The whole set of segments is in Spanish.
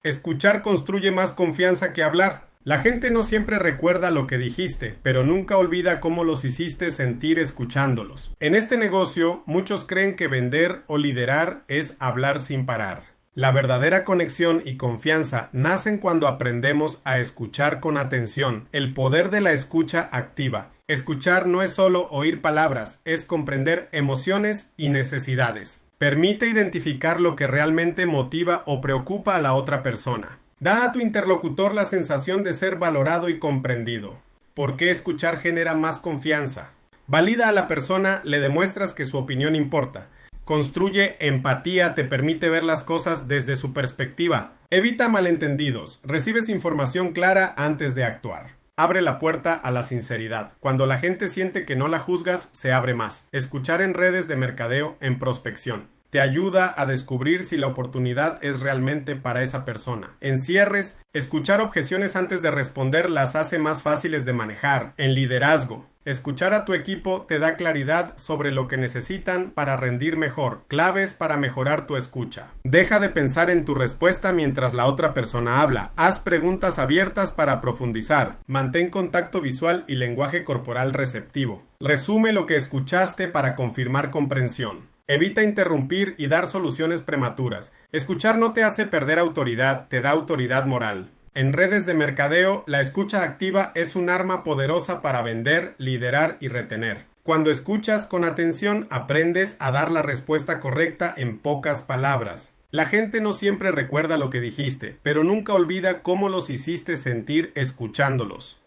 Escuchar construye más confianza que hablar. La gente no siempre recuerda lo que dijiste, pero nunca olvida cómo los hiciste sentir escuchándolos. En este negocio, muchos creen que vender o liderar es hablar sin parar. La verdadera conexión y confianza nacen cuando aprendemos a escuchar con atención. El poder de la escucha activa. Escuchar no es solo oír palabras, es comprender emociones y necesidades. Permite identificar lo que realmente motiva o preocupa a la otra persona. Da a tu interlocutor la sensación de ser valorado y comprendido. ¿Por qué escuchar genera más confianza? Valida a la persona, le demuestras que su opinión importa. Construye empatía, te permite ver las cosas desde su perspectiva. Evita malentendidos. Recibes información clara antes de actuar. Abre la puerta a la sinceridad. Cuando la gente siente que no la juzgas, se abre más. Escuchar en redes de mercadeo en prospección. Te ayuda a descubrir si la oportunidad es realmente para esa persona. En cierres, escuchar objeciones antes de responder las hace más fáciles de manejar. En liderazgo, escuchar a tu equipo te da claridad sobre lo que necesitan para rendir mejor. Claves para mejorar tu escucha. Deja de pensar en tu respuesta mientras la otra persona habla. Haz preguntas abiertas para profundizar. Mantén contacto visual y lenguaje corporal receptivo. Resume lo que escuchaste para confirmar comprensión. Evita interrumpir y dar soluciones prematuras. Escuchar no te hace perder autoridad, te da autoridad moral. En redes de mercadeo, la escucha activa es un arma poderosa para vender, liderar y retener. Cuando escuchas con atención, aprendes a dar la respuesta correcta en pocas palabras. La gente no siempre recuerda lo que dijiste, pero nunca olvida cómo los hiciste sentir escuchándolos.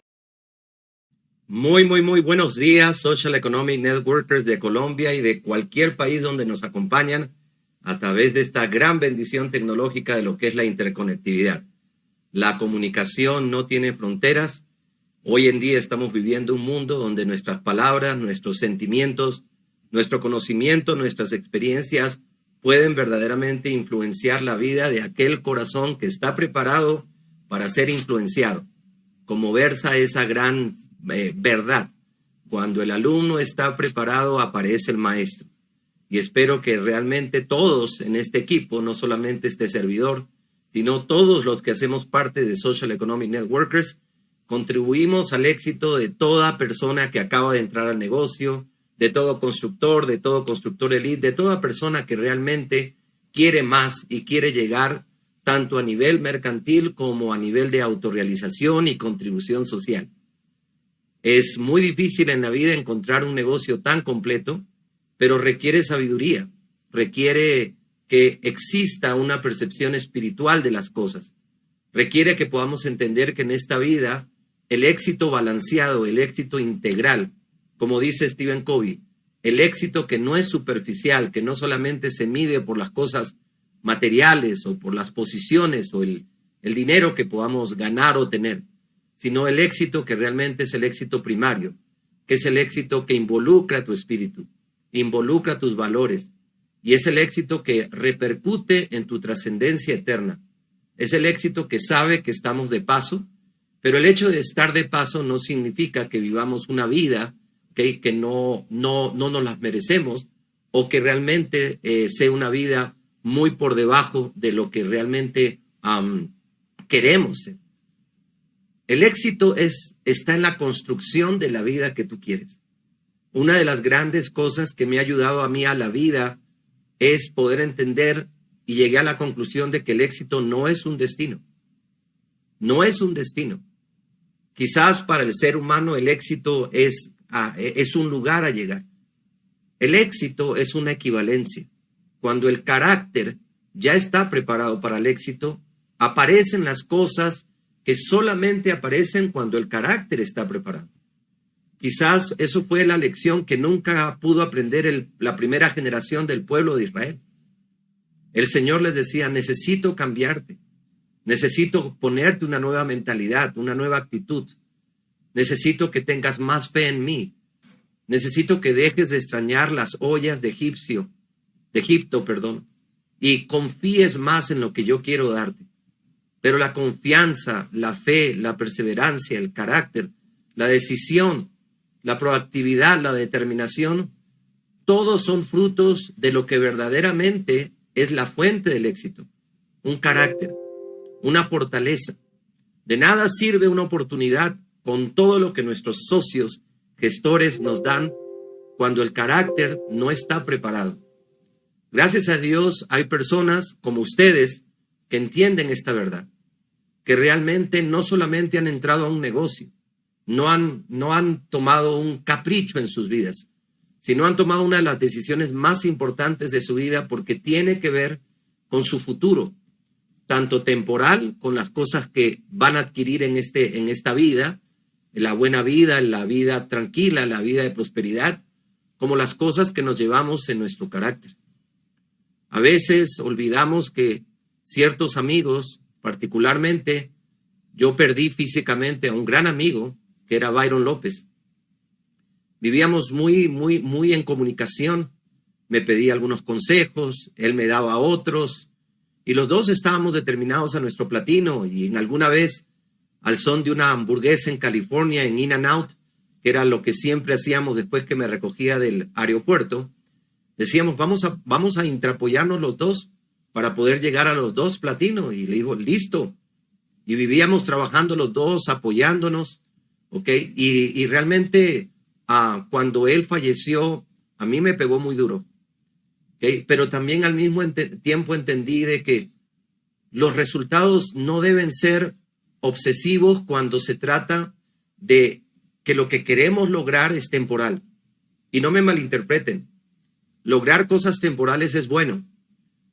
Muy buenos días, Social Economic Networkers de Colombia y de cualquier país donde nos acompañan a través de esta gran bendición tecnológica de lo que es la interconectividad. La comunicación no tiene fronteras. Hoy en día estamos viviendo un mundo donde nuestras palabras, nuestros sentimientos, nuestro conocimiento, nuestras experiencias pueden verdaderamente influenciar la vida de aquel corazón que está preparado para ser influenciado. Como versa esa gran verdad. Cuando el alumno está preparado, aparece el maestro. Y espero que realmente todos en este equipo, no solamente este servidor, sino todos los que hacemos parte de Social Economic Networkers, contribuimos al éxito de toda persona que acaba de entrar al negocio, de todo constructor elite, de toda persona que realmente quiere más y quiere llegar tanto a nivel mercantil como a nivel de autorrealización y contribución social. Es muy difícil en la vida encontrar un negocio tan completo, pero requiere sabiduría, requiere que exista una percepción espiritual de las cosas, requiere que podamos entender que en esta vida el éxito balanceado, el éxito integral, como dice Stephen Covey, el éxito que no es superficial, que no solamente se mide por las cosas materiales o por las posiciones o el dinero que podamos ganar o tener, sino el éxito que realmente es el éxito primario, que es el éxito que involucra tu espíritu, involucra tus valores, y es el éxito que repercute en tu trascendencia eterna. Es el éxito que sabe que estamos de paso, pero el hecho de estar de paso no significa que vivamos una vida que no nos las merecemos o que realmente sea una vida muy por debajo de lo que realmente queremos ser. El éxito está en la construcción de la vida que tú quieres. Una de las grandes cosas que me ha ayudado a mí a la vida es poder entender y llegué a la conclusión de que el éxito no es un destino. No es un destino. Quizás para el ser humano el éxito es un lugar a llegar. El éxito es una equivalencia. Cuando el carácter ya está preparado para el éxito, aparecen las cosas que solamente aparecen cuando el carácter está preparado. Quizás eso fue la lección que nunca pudo aprender la primera generación del pueblo de Israel. El Señor les decía, necesito cambiarte, necesito ponerte una nueva mentalidad, una nueva actitud, necesito que tengas más fe en mí, necesito que dejes de extrañar las ollas de Egipto, y confíes más en lo que yo quiero darte. Pero la confianza, la fe, la perseverancia, el carácter, la decisión, la proactividad, la determinación, todos son frutos de lo que verdaderamente es la fuente del éxito. Un carácter una fortaleza. De nada sirve una oportunidad con todo lo que nuestros socios gestores nos dan cuando el carácter no está preparado. Gracias a Dios hay personas como ustedes que entienden esta verdad, que realmente no solamente han entrado a un negocio, no han tomado un capricho en sus vidas, sino han tomado una de las decisiones más importantes de su vida porque tiene que ver con su futuro, tanto temporal, con las cosas que van a adquirir en esta vida, la buena vida, la vida tranquila, la vida de prosperidad, como las cosas que nos llevamos en nuestro carácter. A veces olvidamos que ciertos amigos, particularmente, yo perdí físicamente a un gran amigo que era Byron López. Vivíamos muy en comunicación. Me pedía algunos consejos, él me daba otros, y los dos estábamos determinados a nuestro platino. Y en alguna vez, al son de una hamburguesa en California, en In-N-Out, que era lo que siempre hacíamos después que me recogía del aeropuerto, decíamos, vamos a intrapoyarnos los dos para poder llegar a los dos platinos. Y le digo, listo. Y vivíamos trabajando los dos, apoyándonos, ¿ok? Y realmente cuando él falleció, a mí me pegó muy duro, ¿ok? Pero también al mismo tiempo entendí de que los resultados no deben ser obsesivos cuando se trata de que lo que queremos lograr es temporal. Y no me malinterpreten. Lograr cosas temporales es bueno.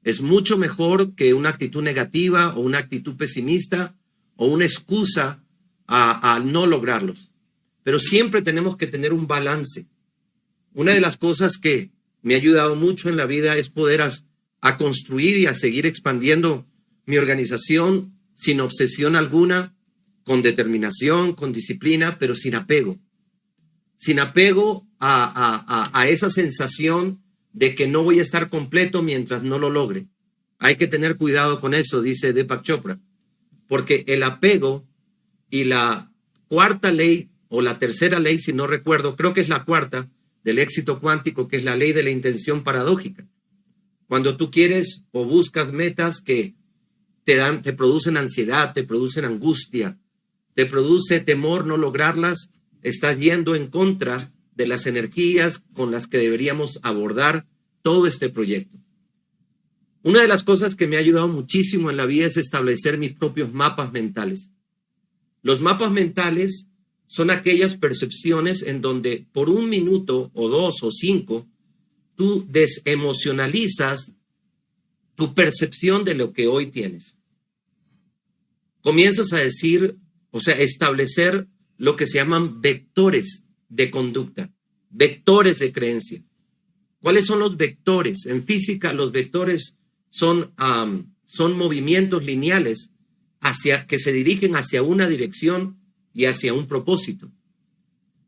Es mucho mejor que una actitud negativa o una actitud pesimista o una excusa a no lograrlos. Pero siempre tenemos que tener un balance. Una de las cosas que me ha ayudado mucho en la vida es poder a construir y a seguir expandiendo mi organización sin obsesión alguna, con determinación, con disciplina, pero sin apego. Sin apego a esa sensación de que no voy a estar completo mientras no lo logre. Hay que tener cuidado con eso, dice Deepak Chopra, porque el apego y la cuarta ley o la tercera ley, si no recuerdo, creo que es la cuarta del éxito cuántico, que es la ley de la intención paradójica. Cuando tú quieres o buscas metas que te producen ansiedad, te producen angustia, te produce temor no lograrlas, estás yendo en contra de las energías con las que deberíamos abordar todo este proyecto. Una de las cosas que me ha ayudado muchísimo en la vida es establecer mis propios mapas mentales. Los mapas mentales son aquellas percepciones en donde por 1 minuto o 2 o 5 tú desemocionalizas tu percepción de lo que hoy tienes. Comienzas a decir, establecer lo que se llaman vectores de conducta, vectores de creencia. ¿Cuáles son los vectores? En física, los vectores son movimientos lineales que se dirigen hacia una dirección y hacia un propósito.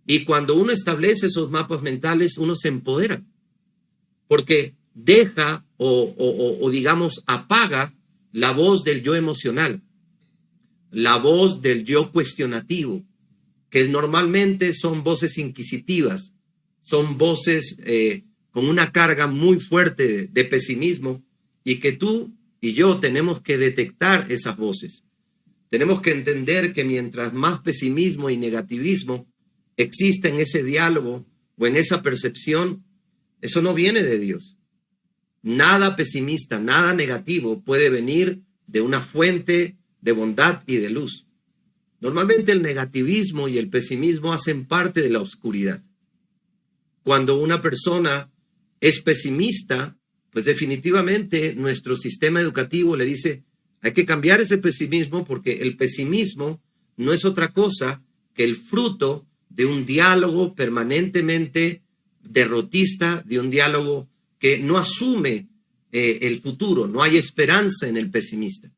Y cuando uno establece esos mapas mentales, uno se empodera, porque deja o digamos, apaga la voz del yo emocional, la voz del yo cuestionativo, que normalmente son voces inquisitivas, son voces con una carga muy fuerte de pesimismo, y que tú y yo tenemos que detectar esas voces. Tenemos que entender que mientras más pesimismo y negativismo existe en ese diálogo o en esa percepción, eso no viene de Dios. Nada pesimista, nada negativo puede venir de una fuente de bondad y de luz. Normalmente el negativismo y el pesimismo hacen parte de la oscuridad. Cuando una persona es pesimista, pues definitivamente nuestro sistema educativo le dice, hay que cambiar ese pesimismo, porque el pesimismo no es otra cosa que el fruto de un diálogo permanentemente derrotista, de un diálogo que no asume el futuro, no hay esperanza en el pesimista.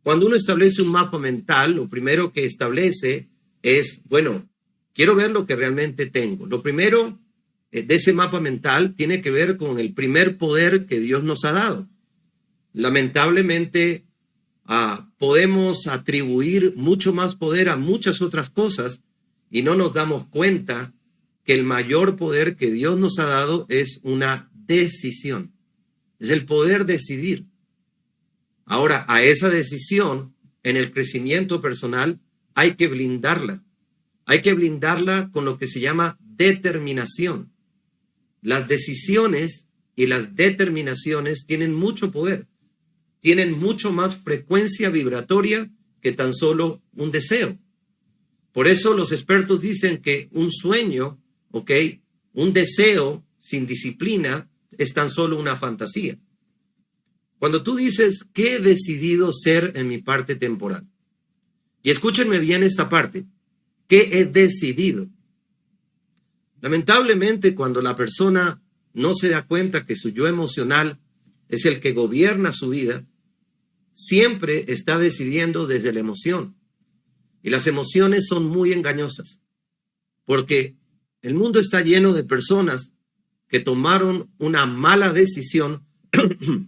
Cuando uno establece un mapa mental, lo primero que establece es, bueno, quiero ver lo que realmente tengo. Lo primero de ese mapa mental tiene que ver con el primer poder que Dios nos ha dado. Lamentablemente, podemos atribuir mucho más poder a muchas otras cosas y no nos damos cuenta que el mayor poder que Dios nos ha dado es una decisión. Es el poder decidir. Ahora, a esa decisión en el crecimiento personal hay que blindarla. Hay que blindarla con lo que se llama determinación. Las decisiones y las determinaciones tienen mucho poder, tienen mucho más frecuencia vibratoria que tan solo un deseo. Por eso los expertos dicen que un sueño, ¿ok?, un deseo sin disciplina es tan solo una fantasía. Cuando tú dices, ¿qué he decidido ser en mi parte temporal? Y escúchenme bien esta parte. ¿Qué he decidido? Lamentablemente, cuando la persona no se da cuenta que su yo emocional es el que gobierna su vida, siempre está decidiendo desde la emoción. Y las emociones son muy engañosas, porque el mundo está lleno de personas que tomaron una mala decisión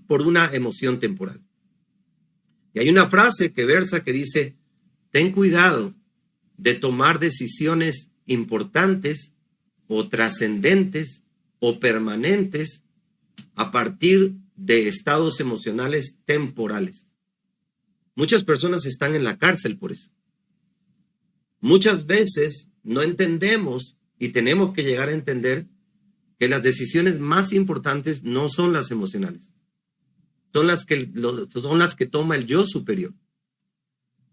por una emoción temporal. Y hay una frase que versa que dice, ten cuidado de tomar decisiones importantes o trascendentes o permanentes a partir de estados emocionales temporales. Muchas personas están en la cárcel por eso. Muchas veces no entendemos y tenemos que llegar a entender que las decisiones más importantes no son las emocionales, son las que toma el yo superior.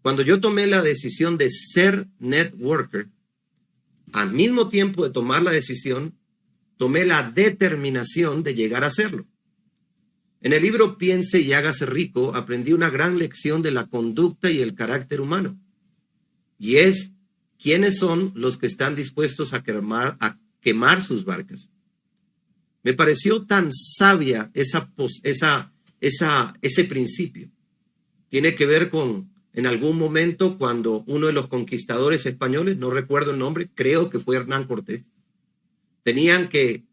Cuando yo tomé la decisión de ser networker, al mismo tiempo de tomar la decisión, tomé la determinación de llegar a hacerlo. En el libro Piense y hágase rico, aprendí una gran lección de la conducta y el carácter humano. Y es, ¿quiénes son los que están dispuestos a quemar sus barcas? Me pareció tan sabia ese principio. Tiene que ver con, en algún momento, cuando uno de los conquistadores españoles, no recuerdo el nombre, creo que fue Hernán Cortés, tenían que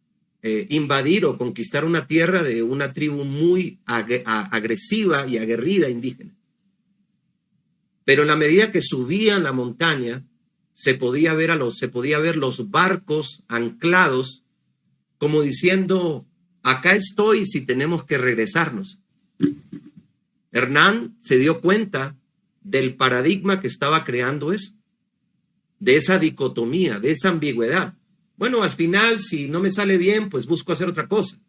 invadir o conquistar una tierra de una tribu muy agresiva y aguerrida indígena. Pero en la medida que subían la montaña, se podía ver los barcos anclados, como diciendo, acá estoy si tenemos que regresarnos. Hernán se dio cuenta del paradigma que estaba creando eso, de esa dicotomía, de esa ambigüedad. Bueno, al final, si no me sale bien, pues busco hacer otra cosa.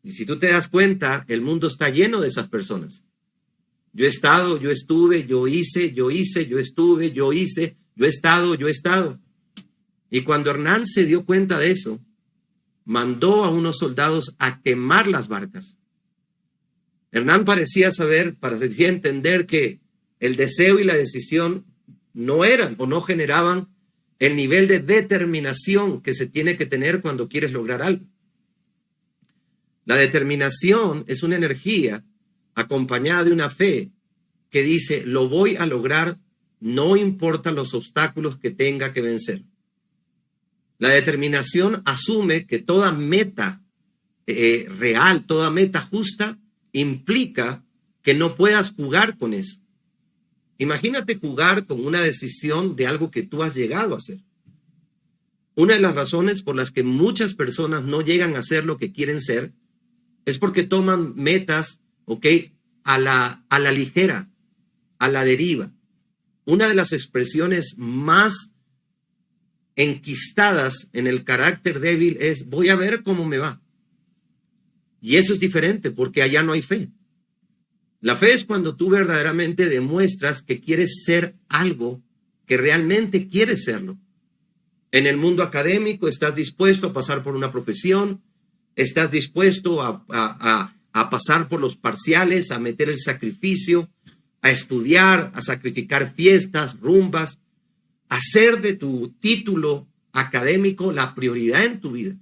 Y si tú te das cuenta, el mundo está lleno de esas personas. Yo he estado, yo estuve, yo hice, yo estuve, yo hice, yo he estado. Y cuando Hernán se dio cuenta de eso, mandó a unos soldados a quemar las barcas. Hernán parecía entender que el deseo y la decisión no eran o no generaban el nivel de determinación que se tiene que tener cuando quieres lograr algo. La determinación es una energía acompañada de una fe que dice, lo voy a lograr, no importa los obstáculos que tenga que vencer. La determinación asume que toda meta real, toda meta justa, implica que no puedas jugar con eso. Imagínate jugar con una decisión de algo que tú has llegado a hacer. Una de las razones por las que muchas personas no llegan a ser lo que quieren ser es porque toman metas, a la ligera, a la deriva. Una de las expresiones más enquistadas en el carácter débil es voy a ver cómo me va. Y eso es diferente porque allá no hay fe. La fe es cuando tú verdaderamente demuestras que quieres ser algo, que realmente quieres serlo. En el mundo académico estás dispuesto a pasar por una profesión, estás dispuesto a pasar por los parciales, a meter el sacrificio, a estudiar, a sacrificar fiestas, rumbas, a hacer de tu título académico la prioridad en tu vida.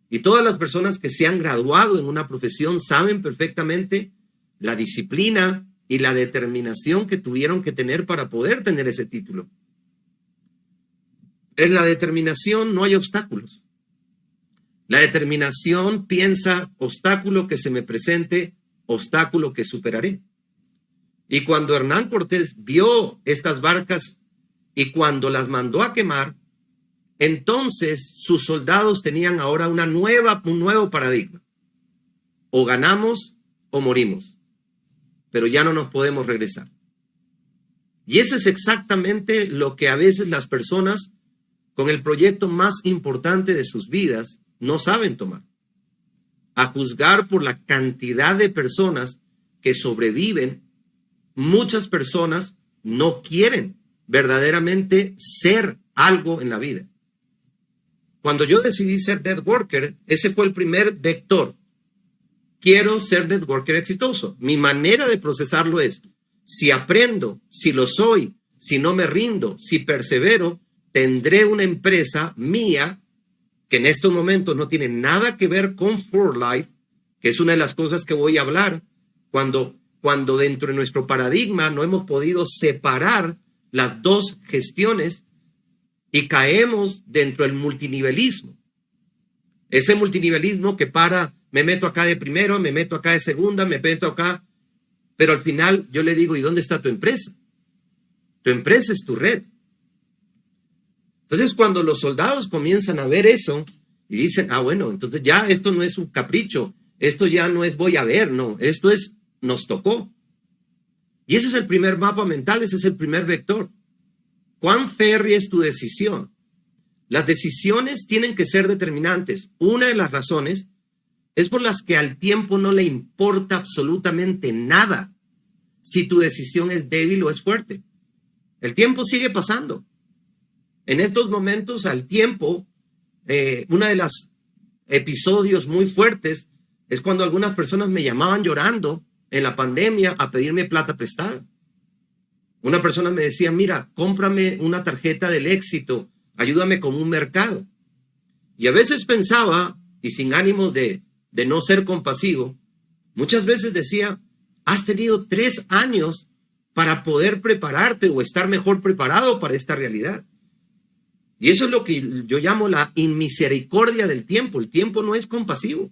Y todas las personas que se han graduado en una profesión saben perfectamente la disciplina y la determinación que tuvieron que tener para poder tener ese título. En la determinación no hay obstáculos. La determinación piensa obstáculo que se me presente, obstáculo que superaré. Y cuando Hernán Cortés vio estas barcas y cuando las mandó a quemar, entonces sus soldados tenían ahora un nuevo paradigma. O ganamos o morimos. pero ya no nos podemos regresar. Y eso es exactamente lo que a veces las personas con el proyecto más importante de sus vidas no saben tomar. A juzgar por la cantidad de personas que sobreviven, muchas personas no quieren verdaderamente ser algo en la vida. Cuando yo decidí ser networker, ese fue el primer vector. Quiero ser networker exitoso. Mi manera de procesarlo es, si aprendo, si lo soy, si no me rindo, si persevero, tendré una empresa mía que en estos momentos no tiene nada que ver con For Life, que es una de las cosas que voy a hablar, cuando dentro de nuestro paradigma no hemos podido separar las dos gestiones y caemos dentro del multinivelismo. Ese multinivelismo que me meto acá de primero, me meto acá de segunda, me meto acá, pero al final yo le digo, ¿y dónde está tu empresa? Tu empresa es tu red. Entonces, cuando los soldados comienzan a ver eso y dicen, bueno, entonces ya esto no es un capricho, esto ya no es voy a ver, no, esto es nos tocó. Y ese es el primer mapa mental, ese es el primer vector. ¿Cuán férrea es tu decisión? Las decisiones tienen que ser determinantes. Una de las razones es por las que al tiempo no le importa absolutamente nada si tu decisión es débil o es fuerte. El tiempo sigue pasando. En estos momentos, al tiempo, uno de los episodios muy fuertes es cuando algunas personas me llamaban llorando en la pandemia a pedirme plata prestada. Una persona me decía, mira, cómprame una tarjeta del éxito, ayúdame con un mercado. Y a veces pensaba, y sin ánimos de no ser compasivo, muchas veces decía, has tenido 3 años para poder prepararte o estar mejor preparado para esta realidad. Y eso es lo que yo llamo la inmisericordia del tiempo. El tiempo no es compasivo.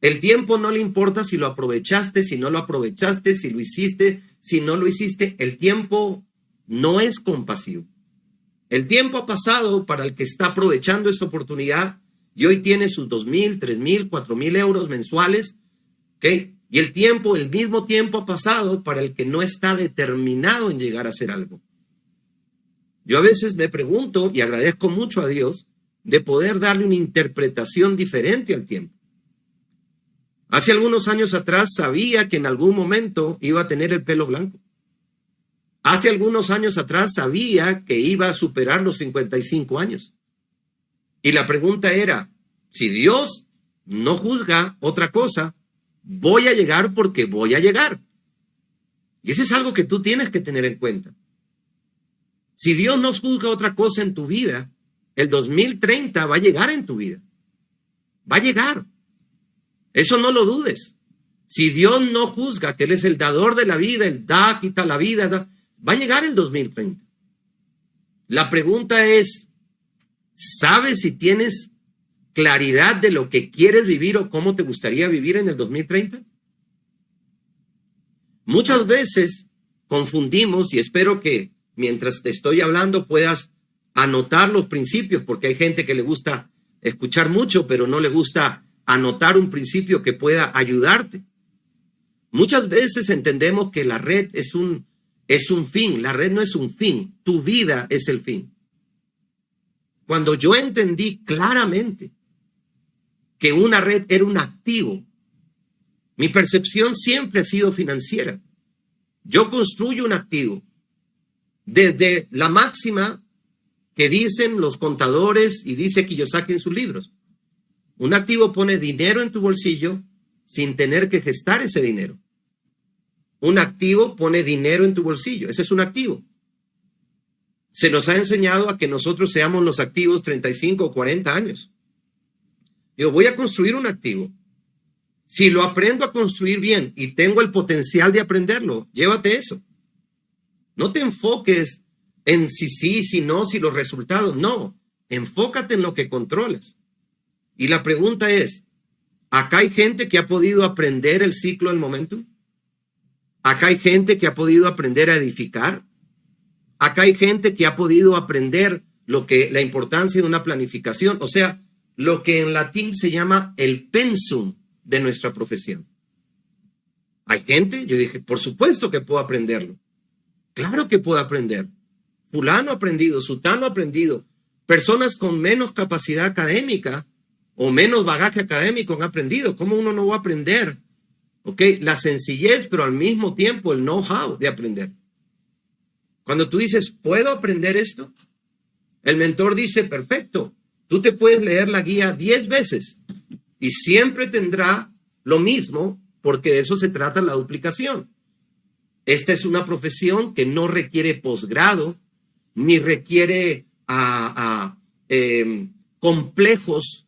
El tiempo no le importa si lo aprovechaste, si no lo aprovechaste, si lo hiciste, si no lo hiciste. El tiempo no es compasivo. El tiempo ha pasado para el que está aprovechando esta oportunidad y hoy tiene sus 2,000, 3,000, 4,000 euros mensuales. ¿Okay? Y el mismo tiempo ha pasado para el que no está determinado en llegar a hacer algo. Yo a veces me pregunto y agradezco mucho a Dios de poder darle una interpretación diferente al tiempo. Hace algunos años atrás sabía que en algún momento iba a tener el pelo blanco. Hace algunos años atrás sabía que iba a superar los 55 años. Y la pregunta era, si Dios no juzga otra cosa, voy a llegar porque voy a llegar. Y eso es algo que tú tienes que tener en cuenta. Si Dios no juzga otra cosa en tu vida, el 2030 va a llegar en tu vida. Va a llegar. Eso no lo dudes. Si Dios no juzga que Él es el dador de la vida, el da, quita la vida, va a llegar el 2030. La pregunta es, ¿sabes si tienes claridad de lo que quieres vivir o cómo te gustaría vivir en el 2030? Muchas veces confundimos, y espero que mientras te estoy hablando puedas anotar los principios, porque hay gente que le gusta escuchar mucho, pero no le gusta anotar un principio que pueda ayudarte. Muchas veces entendemos que la red es un fin. La red no es un fin. Tu vida es el fin. Cuando yo entendí claramente que una red era un activo, mi percepción siempre ha sido financiera. Yo construyo un activo desde la máxima que dicen los contadores y dice Kiyosaki en sus libros. Un activo pone dinero en tu bolsillo sin tener que gestar ese dinero. Un activo pone dinero en tu bolsillo. Ese es un activo. Se nos ha enseñado a que nosotros seamos los activos 35 o 40 años. Yo voy a construir un activo. Si lo aprendo a construir bien y tengo el potencial de aprenderlo, llévate eso. No te enfoques en si sí, si no, si los resultados. No, enfócate en lo que controlas. Y la pregunta es, ¿acá hay gente que ha podido aprender el ciclo del momento? ¿Acá hay gente que ha podido aprender a edificar? ¿Acá hay gente que ha podido aprender la importancia de una planificación? O sea, lo que en latín se llama el pensum de nuestra profesión. Hay gente, yo dije, por supuesto que puedo aprenderlo. Claro que puedo aprender. Fulano ha aprendido, sutano ha aprendido. Personas con menos capacidad académica o menos bagaje académico han aprendido. ¿Cómo uno no va a aprender? ¿Ok? La sencillez, pero al mismo tiempo el know-how de aprender. Cuando tú dices, ¿puedo aprender esto? El mentor dice, perfecto, tú te puedes leer la guía 10 veces y siempre tendrá lo mismo, porque de eso se trata la duplicación. Esta es una profesión que no requiere posgrado, ni requiere complejos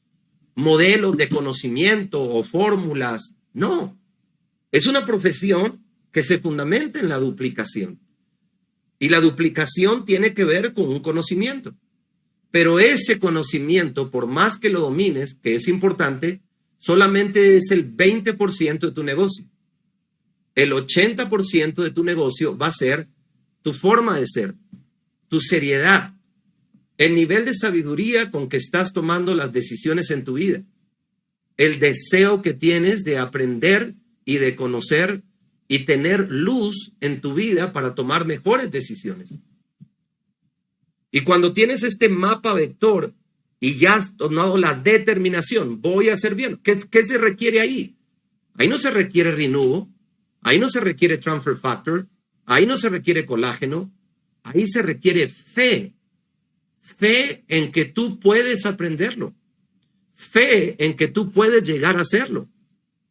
modelos de conocimiento o fórmulas. No, es una profesión que se fundamenta en la duplicación. Y la duplicación tiene que ver con un conocimiento. Pero ese conocimiento, por más que lo domines, que es importante, solamente es el 20% de tu negocio. El 80% de tu negocio va a ser tu forma de ser, tu seriedad, el nivel de sabiduría con que estás tomando las decisiones en tu vida, el deseo que tienes de aprender y de conocer y tener luz en tu vida para tomar mejores decisiones. Y cuando tienes este mapa vector y ya has tomado la determinación, voy a hacer bien, ¿qué se requiere ahí? Ahí no se requiere Renuvo, ahí no se requiere Transfer Factor, ahí no se requiere colágeno, ahí se requiere fe. Fe en que tú puedes aprenderlo. Fe en que tú puedes llegar a hacerlo.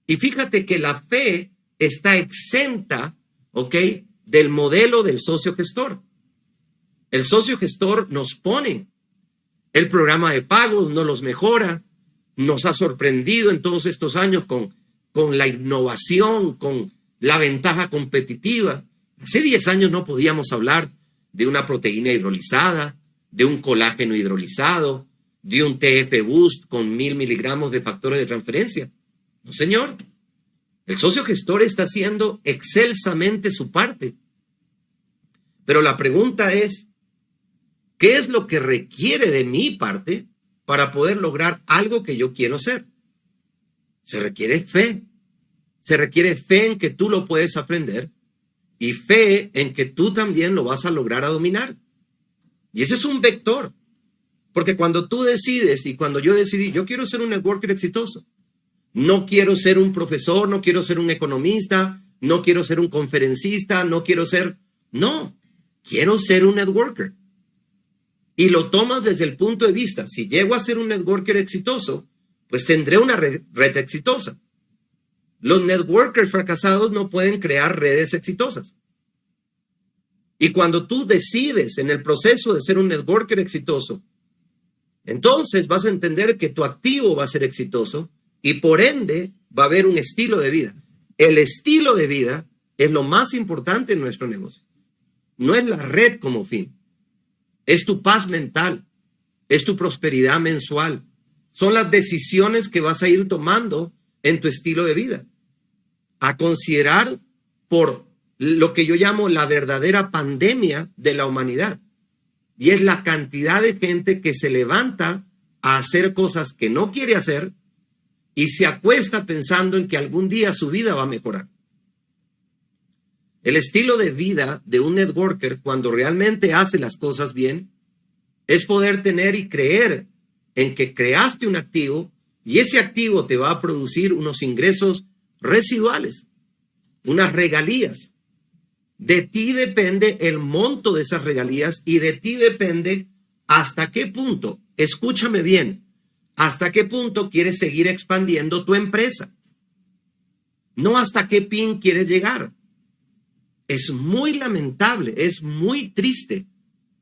Y fíjate que la fe está exenta, ¿ok?, del modelo del socio gestor. El socio gestor nos pone el programa de pagos, nos los mejora, nos ha sorprendido en todos estos años con la innovación, con la ventaja competitiva. Hace 10 años no podíamos hablar de una proteína hidrolizada, de un colágeno hidrolizado, de un TF Boost con 1000 miligramos de factores de transferencia. No, señor. El socio gestor está haciendo excelsamente su parte. Pero la pregunta es, ¿qué es lo que requiere de mi parte para poder lograr algo que yo quiero hacer? Se requiere fe. Se requiere fe en que tú lo puedes aprender y fe en que tú también lo vas a lograr a dominar. Y ese es un vector. Porque cuando tú decides y cuando yo decidí, yo quiero ser un networker exitoso. No quiero ser un profesor, no quiero ser un economista, no quiero ser un conferencista, no quiero ser... No, quiero ser un networker. Y lo tomas desde el punto de vista, si llego a ser un networker exitoso, pues tendré una red exitosa. Los networkers fracasados no pueden crear redes exitosas. Y cuando tú decides en el proceso de ser un networker exitoso, entonces vas a entender que tu activo va a ser exitoso y por ende va a haber un estilo de vida. El estilo de vida es lo más importante en nuestro negocio. No es la red como fin. Es tu paz mental, es tu prosperidad mensual. Son las decisiones que vas a ir tomando en tu estilo de vida. A considerar por lo que yo llamo la verdadera pandemia de la humanidad. Y es la cantidad de gente que se levanta a hacer cosas que no quiere hacer y se acuesta pensando en que algún día su vida va a mejorar. El estilo de vida de un networker, cuando realmente hace las cosas bien, es poder tener y creer en que creaste un activo y ese activo te va a producir unos ingresos residuales, unas regalías. De ti depende el monto de esas regalías y de ti depende hasta qué punto, escúchame bien, hasta qué punto quieres seguir expandiendo tu empresa. No hasta qué pin quieres llegar. Es muy lamentable, es muy triste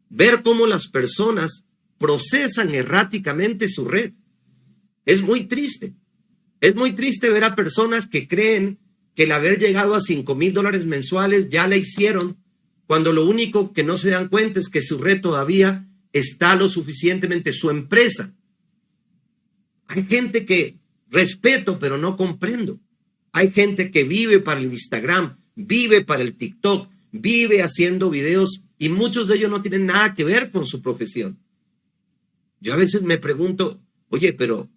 ver cómo las personas procesan erráticamente su red. Es muy triste. Es muy triste ver a personas que creen que el haber llegado a $5,000 mensuales ya la hicieron, cuando lo único que no se dan cuenta es que su red todavía está lo suficientemente, su empresa. Hay gente que respeto, pero no comprendo. Hay gente que vive para el Instagram, vive para el TikTok, vive haciendo videos y muchos de ellos no tienen nada que ver con su profesión. Yo a veces me pregunto, oye, pero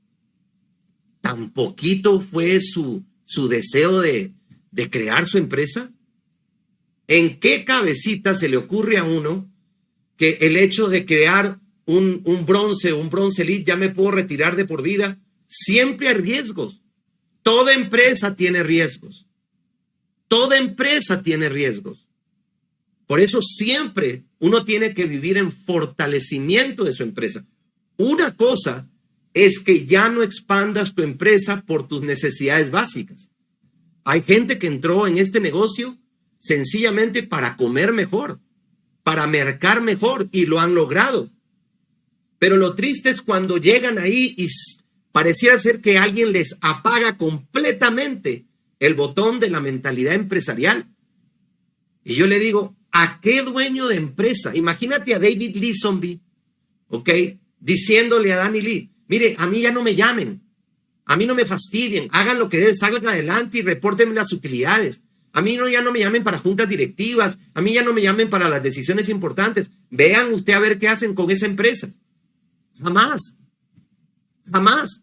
tan poquito fue su deseo de de crear su empresa? ¿En qué cabecita se le ocurre a uno que el hecho de crear un bronce elite, ya me puedo retirar de por vida? Siempre hay riesgos. Toda empresa tiene riesgos. Toda empresa tiene riesgos. Por eso siempre uno tiene que vivir en fortalecimiento de su empresa. Una cosa es que ya no expandas tu empresa por tus necesidades básicas. Hay gente que entró en este negocio sencillamente para comer mejor, para mercar mejor, y lo han logrado. Pero lo triste es cuando llegan ahí y pareciera ser que alguien les apaga completamente el botón de la mentalidad empresarial. Y yo le digo, ¿a qué dueño de empresa? Imagínate a David Lee Zombie, ¿ok? Diciéndole a Danny Lee, mire, a mí ya no me llamen, a mí no me fastidien, hagan lo que deben, salgan adelante y repórtenme las utilidades. A mí ya no me llamen para juntas directivas, a mí ya no me llamen para las decisiones importantes. Vean usted a ver qué hacen con esa empresa. Jamás, jamás.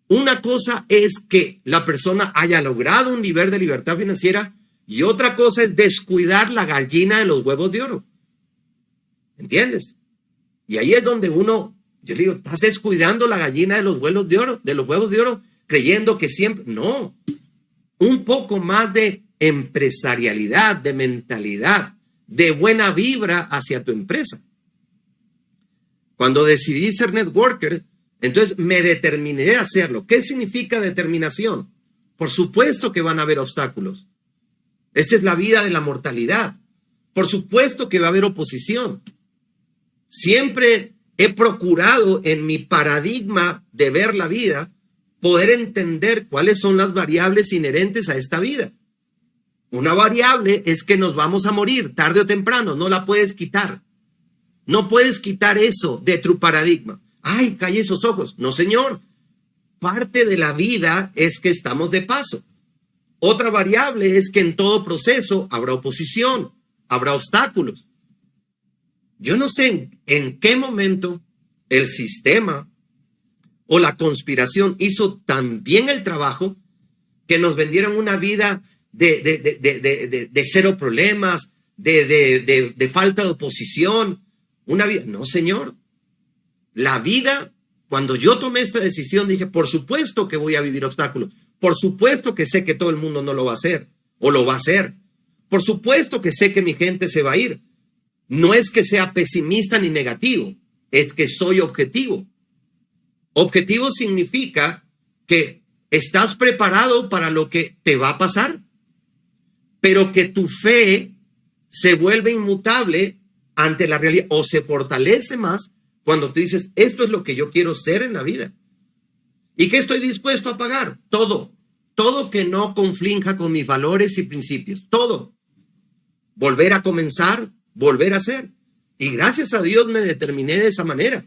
Una cosa es que la persona haya logrado un nivel de libertad financiera y otra cosa es descuidar la gallina de los huevos de oro. ¿Entiendes? Y ahí es donde yo le digo, estás descuidando la gallina de los huevos de oro, creyendo que siempre, no, un poco más de empresarialidad, de mentalidad, de buena vibra hacia tu empresa. Cuando decidí ser networker, entonces me determiné a hacerlo. ¿Qué significa determinación? Por supuesto que van a haber obstáculos. Esta es la vida de la mortalidad. Por supuesto que va a haber oposición. Siempre he procurado en mi paradigma de ver la vida poder entender cuáles son las variables inherentes a esta vida. Una variable es que nos vamos a morir tarde o temprano, no la puedes quitar. No puedes quitar eso de tu paradigma. Ay, calle esos ojos. No, señor. Parte de la vida es que estamos de paso. Otra variable es que en todo proceso habrá oposición, habrá obstáculos. Yo no sé en qué momento el sistema o la conspiración hizo tan bien el trabajo que nos vendieron una vida de cero problemas, de falta de oposición. Una vida, no, señor. La vida, cuando yo tomé esta decisión, dije, por supuesto que voy a vivir obstáculos. Por supuesto que sé que todo el mundo no lo va a hacer o lo va a hacer. Por supuesto que sé que mi gente se va a ir. No es que sea pesimista ni negativo, es que soy objetivo. Objetivo significa que estás preparado para lo que te va a pasar, pero que tu fe se vuelve inmutable ante la realidad o se fortalece más cuando tú dices, esto es lo que yo quiero ser en la vida. ¿Y qué estoy dispuesto a pagar? Todo. Todo que no conflinja con mis valores y principios. Todo. Volver a comenzar, volver a hacer. Y gracias a Dios me determiné de esa manera.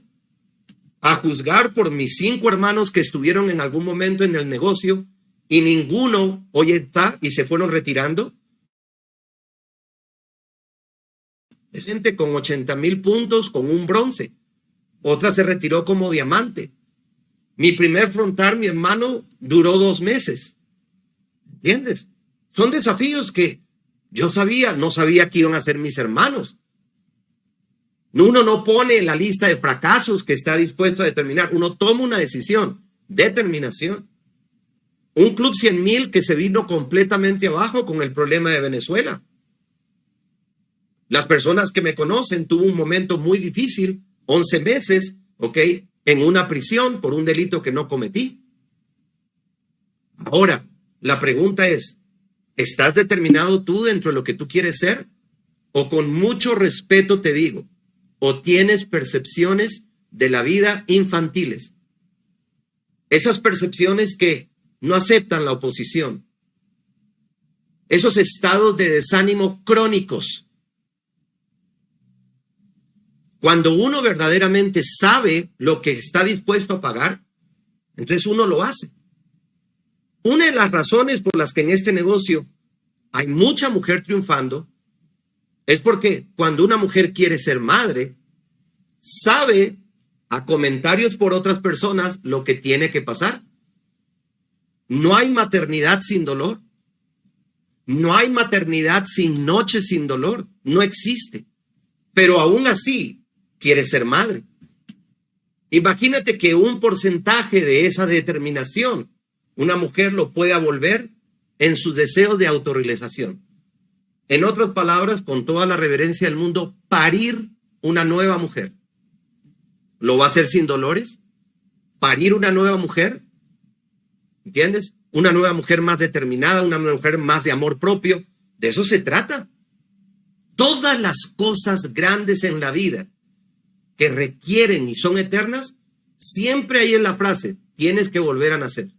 A juzgar por mis 5 hermanos que estuvieron en algún momento en el negocio y ninguno hoy está y se fueron retirando. Es gente con 80,000 puntos, con un bronce. Otra se retiró como diamante. Mi primer frontal, mi hermano, duró 2 meses. ¿Entiendes? Son desafíos que yo no sabía que iban a ser mis hermanos. Uno no pone en la lista de fracasos que está dispuesto a determinar. Uno toma una decisión, determinación. Un Club 100,000 que se vino completamente abajo con el problema de Venezuela. Las personas que me conocen, tuvo un momento muy difícil, 11 meses, ¿ok? En una prisión por un delito que no cometí. Ahora, la pregunta es, ¿estás determinado tú dentro de lo que tú quieres ser? O con mucho respeto te digo, o tienes percepciones de la vida infantiles. Esas percepciones que no aceptan la oposición. Esos estados de desánimo crónicos. Cuando uno verdaderamente sabe lo que está dispuesto a pagar, entonces uno lo hace. Una de las razones por las que en este negocio hay mucha mujer triunfando es porque cuando una mujer quiere ser madre, sabe a comentarios por otras personas lo que tiene que pasar. No hay maternidad sin dolor. No hay maternidad sin noche, sin dolor. No existe. Pero aún así, quiere ser madre. Imagínate que un porcentaje de esa determinación, una mujer lo pueda volver en sus deseos de autorrealización. En otras palabras, con toda la reverencia del mundo, parir una nueva mujer. ¿Lo va a hacer sin dolores? ¿Parir una nueva mujer? ¿Entiendes? Una nueva mujer más determinada, una nueva mujer más de amor propio. De eso se trata. Todas las cosas grandes en la vida que requieren y son eternas, siempre hay en la frase, tienes que volver a nacer.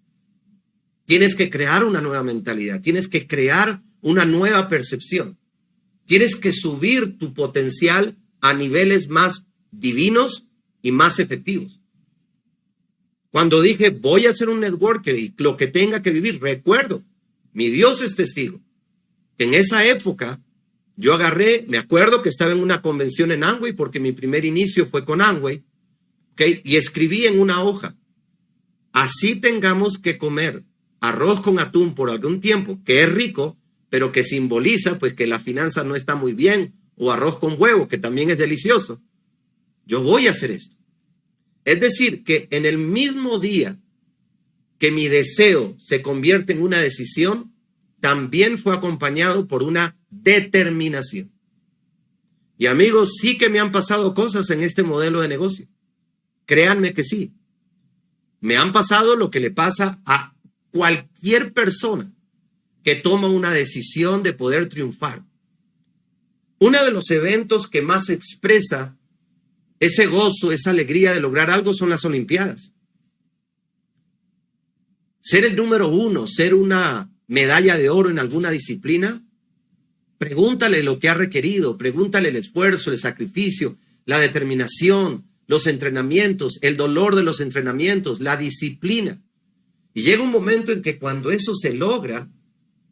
Tienes que crear una nueva mentalidad, tienes que crear una nueva percepción. Tienes que subir tu potencial a niveles más divinos y más efectivos. Cuando dije, voy a ser un networker y lo que tenga que vivir, recuerdo, mi Dios es testigo, que en esa época yo agarré, me acuerdo que estaba en una convención en Amway, porque mi primer inicio fue con Amway, ¿okay? Y escribí en una hoja, así tengamos que comer arroz con atún por algún tiempo, que es rico, pero que simboliza pues que la finanza no está muy bien, o arroz con huevo, que también es delicioso. Yo voy a hacer esto. Es decir, que en el mismo día que mi deseo se convierte en una decisión, también fue acompañado por una determinación. Y amigos, sí que me han pasado cosas en este modelo de negocio. Créanme que sí. Me han pasado lo que le pasa a cualquier persona que toma una decisión de poder triunfar. Uno de los eventos que más expresa ese gozo, esa alegría de lograr algo son las Olimpiadas. Ser el número uno, ser una medalla de oro en alguna disciplina, pregúntale lo que ha requerido, pregúntale el esfuerzo, el sacrificio, la determinación, los entrenamientos, el dolor de los entrenamientos, la disciplina. Y llega un momento en que cuando eso se logra,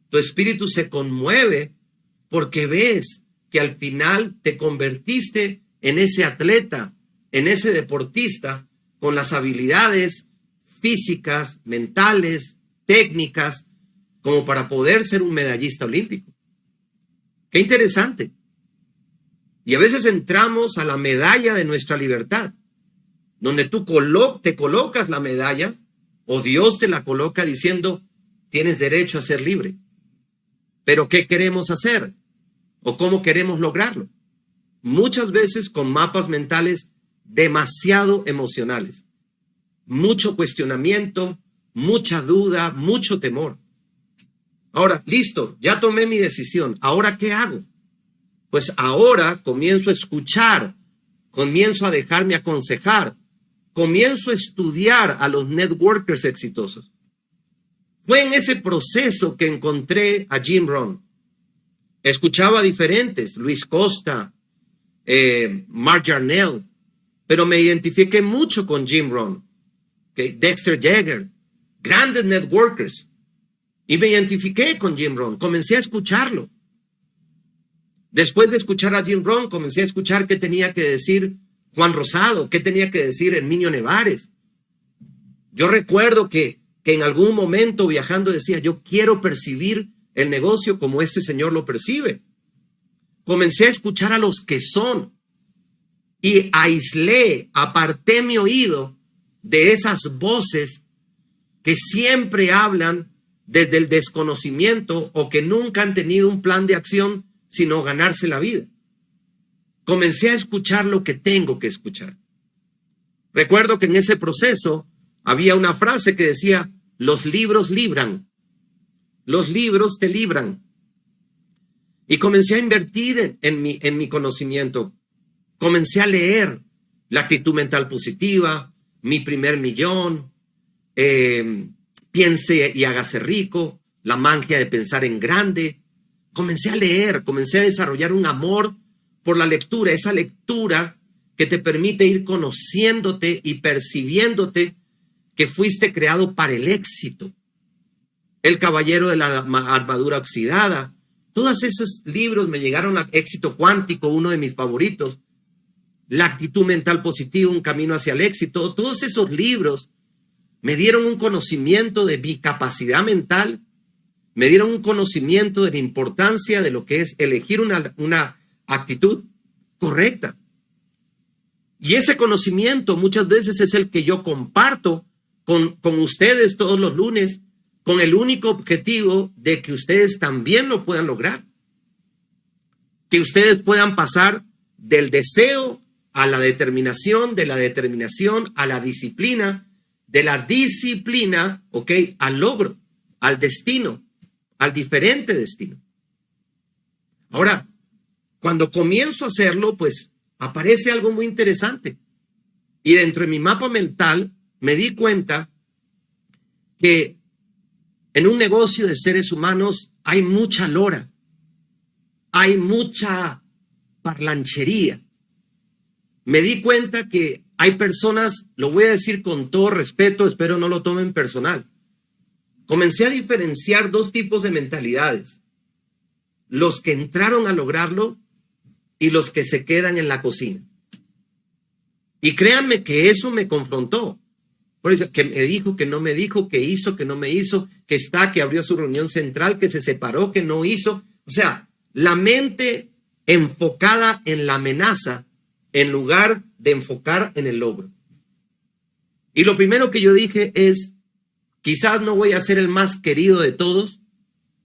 tu espíritu se conmueve porque ves que al final te convertiste en ese atleta, en ese deportista con las habilidades físicas, mentales, técnicas, como para poder ser un medallista olímpico. Qué interesante. Y a veces entramos a la medalla de nuestra libertad, donde tú te colocas la medalla o Dios te la coloca diciendo, tienes derecho a ser libre. Pero ¿qué queremos hacer? ¿O cómo queremos lograrlo? Muchas veces con mapas mentales demasiado emocionales. Mucho cuestionamiento, mucha duda, mucho temor. Ahora, listo, ya tomé mi decisión. ¿Ahora qué hago? Pues ahora comienzo a escuchar, comienzo a dejarme aconsejar, comienzo a estudiar a los networkers exitosos. Fue en ese proceso que encontré a Jim Rohn. Escuchaba diferentes, Luis Costa, Mark Yarnell, pero me identifiqué mucho con Jim Rohn, Dexter Yeager, grandes networkers, y me identifiqué con Jim Rohn, comencé a escucharlo. Después de escuchar a Jim Rohn, comencé a escuchar qué tenía que decir Juan Rosado, qué tenía que decir Herminio Nevares. Yo recuerdo que en algún momento viajando decía, yo quiero percibir el negocio como este señor lo percibe. Comencé a escuchar a los que son y aparté mi oído de esas voces que siempre hablan desde el desconocimiento o que nunca han tenido un plan de acción sino ganarse la vida. Comencé a escuchar lo que tengo que escuchar. Recuerdo que en ese proceso había una frase que decía, los libros libran, los libros te libran. Y comencé a invertir en mi conocimiento. Comencé a leer La actitud mental positiva, Mi primer millón, Piense y hágase rico, La magia de pensar en grande. Comencé a leer, comencé a desarrollar un amor por la lectura, esa lectura que te permite ir conociéndote y percibiéndote que fuiste creado para el éxito. El caballero de la armadura oxidada. Todos esos libros me llegaron a Éxito Cuántico, uno de mis favoritos. La actitud mental positiva, Un camino hacia el éxito. Todos esos libros me dieron un conocimiento de mi capacidad mental me dieron un conocimiento de la importancia de lo que es elegir una actitud correcta. Y ese conocimiento muchas veces es el que yo comparto con ustedes todos los lunes, con el único objetivo de que ustedes también lo puedan lograr. Que ustedes puedan pasar del deseo a la determinación, de la determinación a la disciplina, de la disciplina, ¿ok?, al logro, al destino, al diferente destino. Ahora, cuando comienzo a hacerlo, pues aparece algo muy interesante. Y dentro de mi mapa mental me di cuenta que en un negocio de seres humanos hay mucha lora, hay mucha parlanchería. Me di cuenta que hay personas, lo voy a decir con todo respeto, espero no lo tomen personal. Comencé a diferenciar dos tipos de mentalidades. Los que entraron a lograrlo y los que se quedan en la cocina. Y créanme que eso me confrontó. Por eso, que me dijo, que no me dijo, que hizo, que no me hizo, que está, que abrió su reunión central, que se separó, que no hizo. O sea, la mente enfocada en la amenaza en lugar de enfocar en el logro. Y lo primero que yo dije es, quizás no voy a ser el más querido de todos.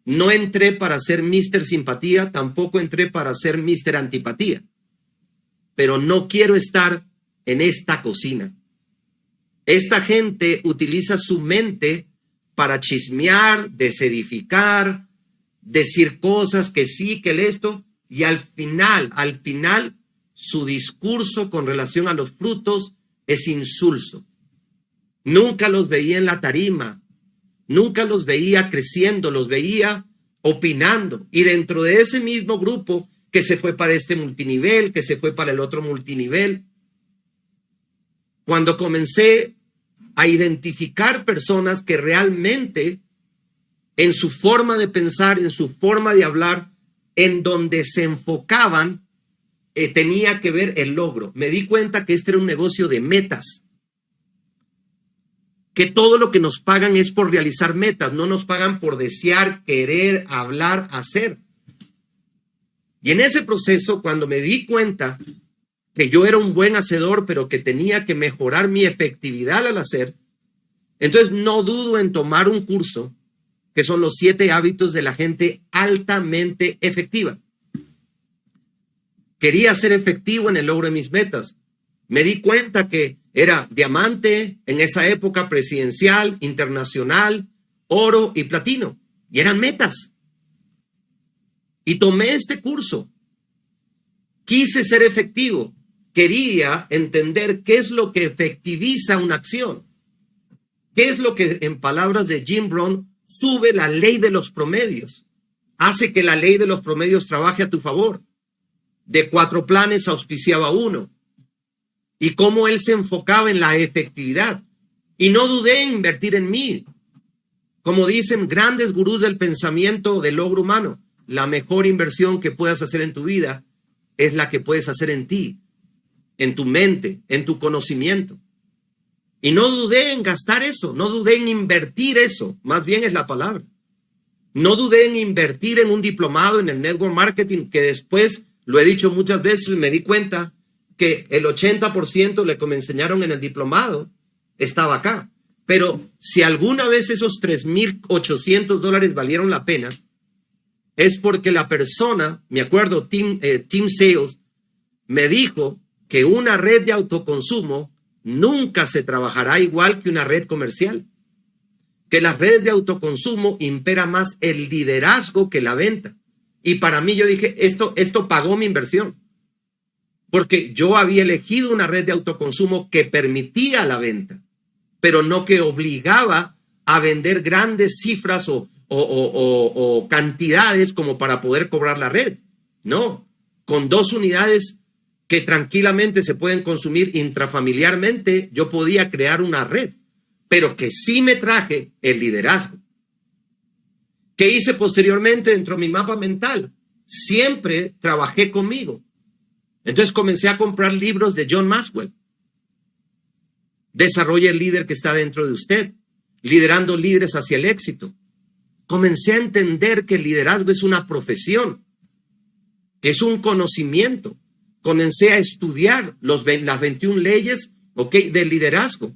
No entré para ser Mr. Simpatía, tampoco entré para ser Mr. Antipatía. Pero no quiero estar en esta cocina. Esta gente utiliza su mente para chismear, desedificar, decir cosas que sí, que esto, y al final, su discurso con relación a los frutos es insulso. Nunca los veía en la tarima, nunca los veía creciendo, los veía opinando. Y dentro de ese mismo grupo que se fue para este multinivel, que se fue para el otro multinivel, cuando comencé a identificar personas que realmente en su forma de pensar, en su forma de hablar, en donde se enfocaban, tenía que ver el logro. Me di cuenta que este era un negocio de metas. Que todo lo que nos pagan es por realizar metas, no nos pagan por desear, querer, hablar, hacer. Y en ese proceso, cuando me di cuenta que yo era un buen hacedor, pero que tenía que mejorar mi efectividad al hacer, entonces no dudo en tomar un curso que son los 7 hábitos de la gente altamente efectiva. Quería ser efectivo en el logro de mis metas. Me di cuenta que era diamante en esa época, presidencial, internacional, oro y platino. Y eran metas. Y tomé este curso. Quise ser efectivo. Quería entender qué es lo que efectiviza una acción. ¿Qué es lo que, en palabras de Jim Brown, sube la ley de los promedios? Hace que la ley de los promedios trabaje a tu favor. De 4 planes auspiciaba 1. Y cómo él se enfocaba en la efectividad. Y no dudé en invertir en mí. Como dicen grandes gurús del pensamiento del logro humano, la mejor inversión que puedas hacer en tu vida es la que puedes hacer en ti, en tu mente, en tu conocimiento. Y no dudé en gastar eso, no dudé en invertir eso, más bien es la palabra. No dudé en invertir en un diplomado en el network marketing, que después, lo he dicho muchas veces, me di cuenta que el 80% de lo que me enseñaron en el diplomado estaba acá. Pero si alguna vez esos $3,800 valieron la pena, es porque la persona, me acuerdo, Team Sales, me dijo que una red de autoconsumo nunca se trabajará igual que una red comercial. Que las redes de autoconsumo impera más el liderazgo que la venta. Y para mí yo dije, esto pagó mi inversión. Porque yo había elegido una red de autoconsumo que permitía la venta, pero no que obligaba a vender grandes cifras o cantidades como para poder cobrar la red. No, con 2 unidades que tranquilamente se pueden consumir intrafamiliarmente, yo podía crear una red, pero que sí me traje el liderazgo. ¿Qué hice posteriormente dentro de mi mapa mental? Siempre trabajé conmigo. Entonces comencé a comprar libros de John Maxwell. Desarrolla el líder que está dentro de usted, liderando líderes hacia el éxito. comencé a entender que el liderazgo es una profesión, que es un conocimiento. Comencé a estudiar las 21 leyes, del liderazgo.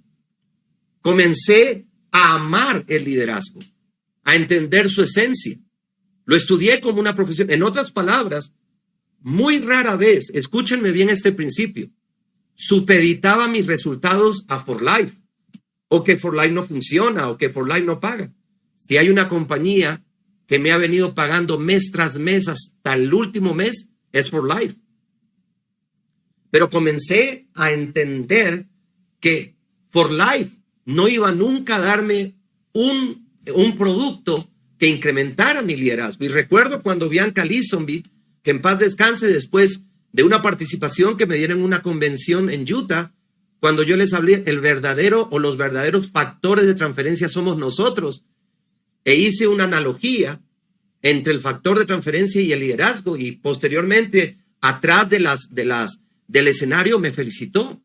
Comencé a amar el liderazgo, a entender su esencia. Lo estudié como una profesión. En otras palabras, muy rara vez, escúchenme bien este principio, supeditaba mis resultados a For Life, o que For Life no funciona, o que For Life no paga. Si hay una compañía que me ha venido pagando mes tras mes hasta el último mes, es For Life. Pero comencé a entender que For Life no iba nunca a darme un producto que incrementara mi liderazgo. Y recuerdo cuando Bianca Leesonby, que en paz descanse, después de una participación que me dieron en una convención en Utah, cuando yo les hablé, el verdadero o los verdaderos factores de transferencia somos nosotros, e hice una analogía entre el factor de transferencia y el liderazgo, y posteriormente, atrás del escenario, me felicitó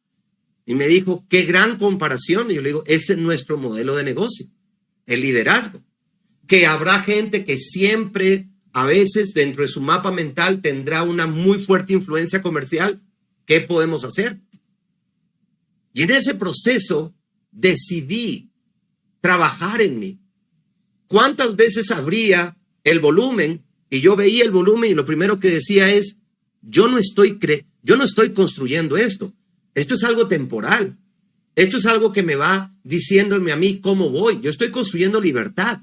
y me dijo, qué gran comparación. Y yo le digo, ese es nuestro modelo de negocio, el liderazgo. Que habrá gente que siempre, a veces, dentro de su mapa mental, tendrá una muy fuerte influencia comercial. ¿Qué podemos hacer? Y en ese proceso decidí trabajar en mí. ¿Cuántas veces abría el volumen y yo veía el volumen y lo primero que decía es, yo no estoy construyendo esto. Esto es algo temporal. Esto es algo que me va diciéndome a mí cómo voy. Yo estoy construyendo libertad.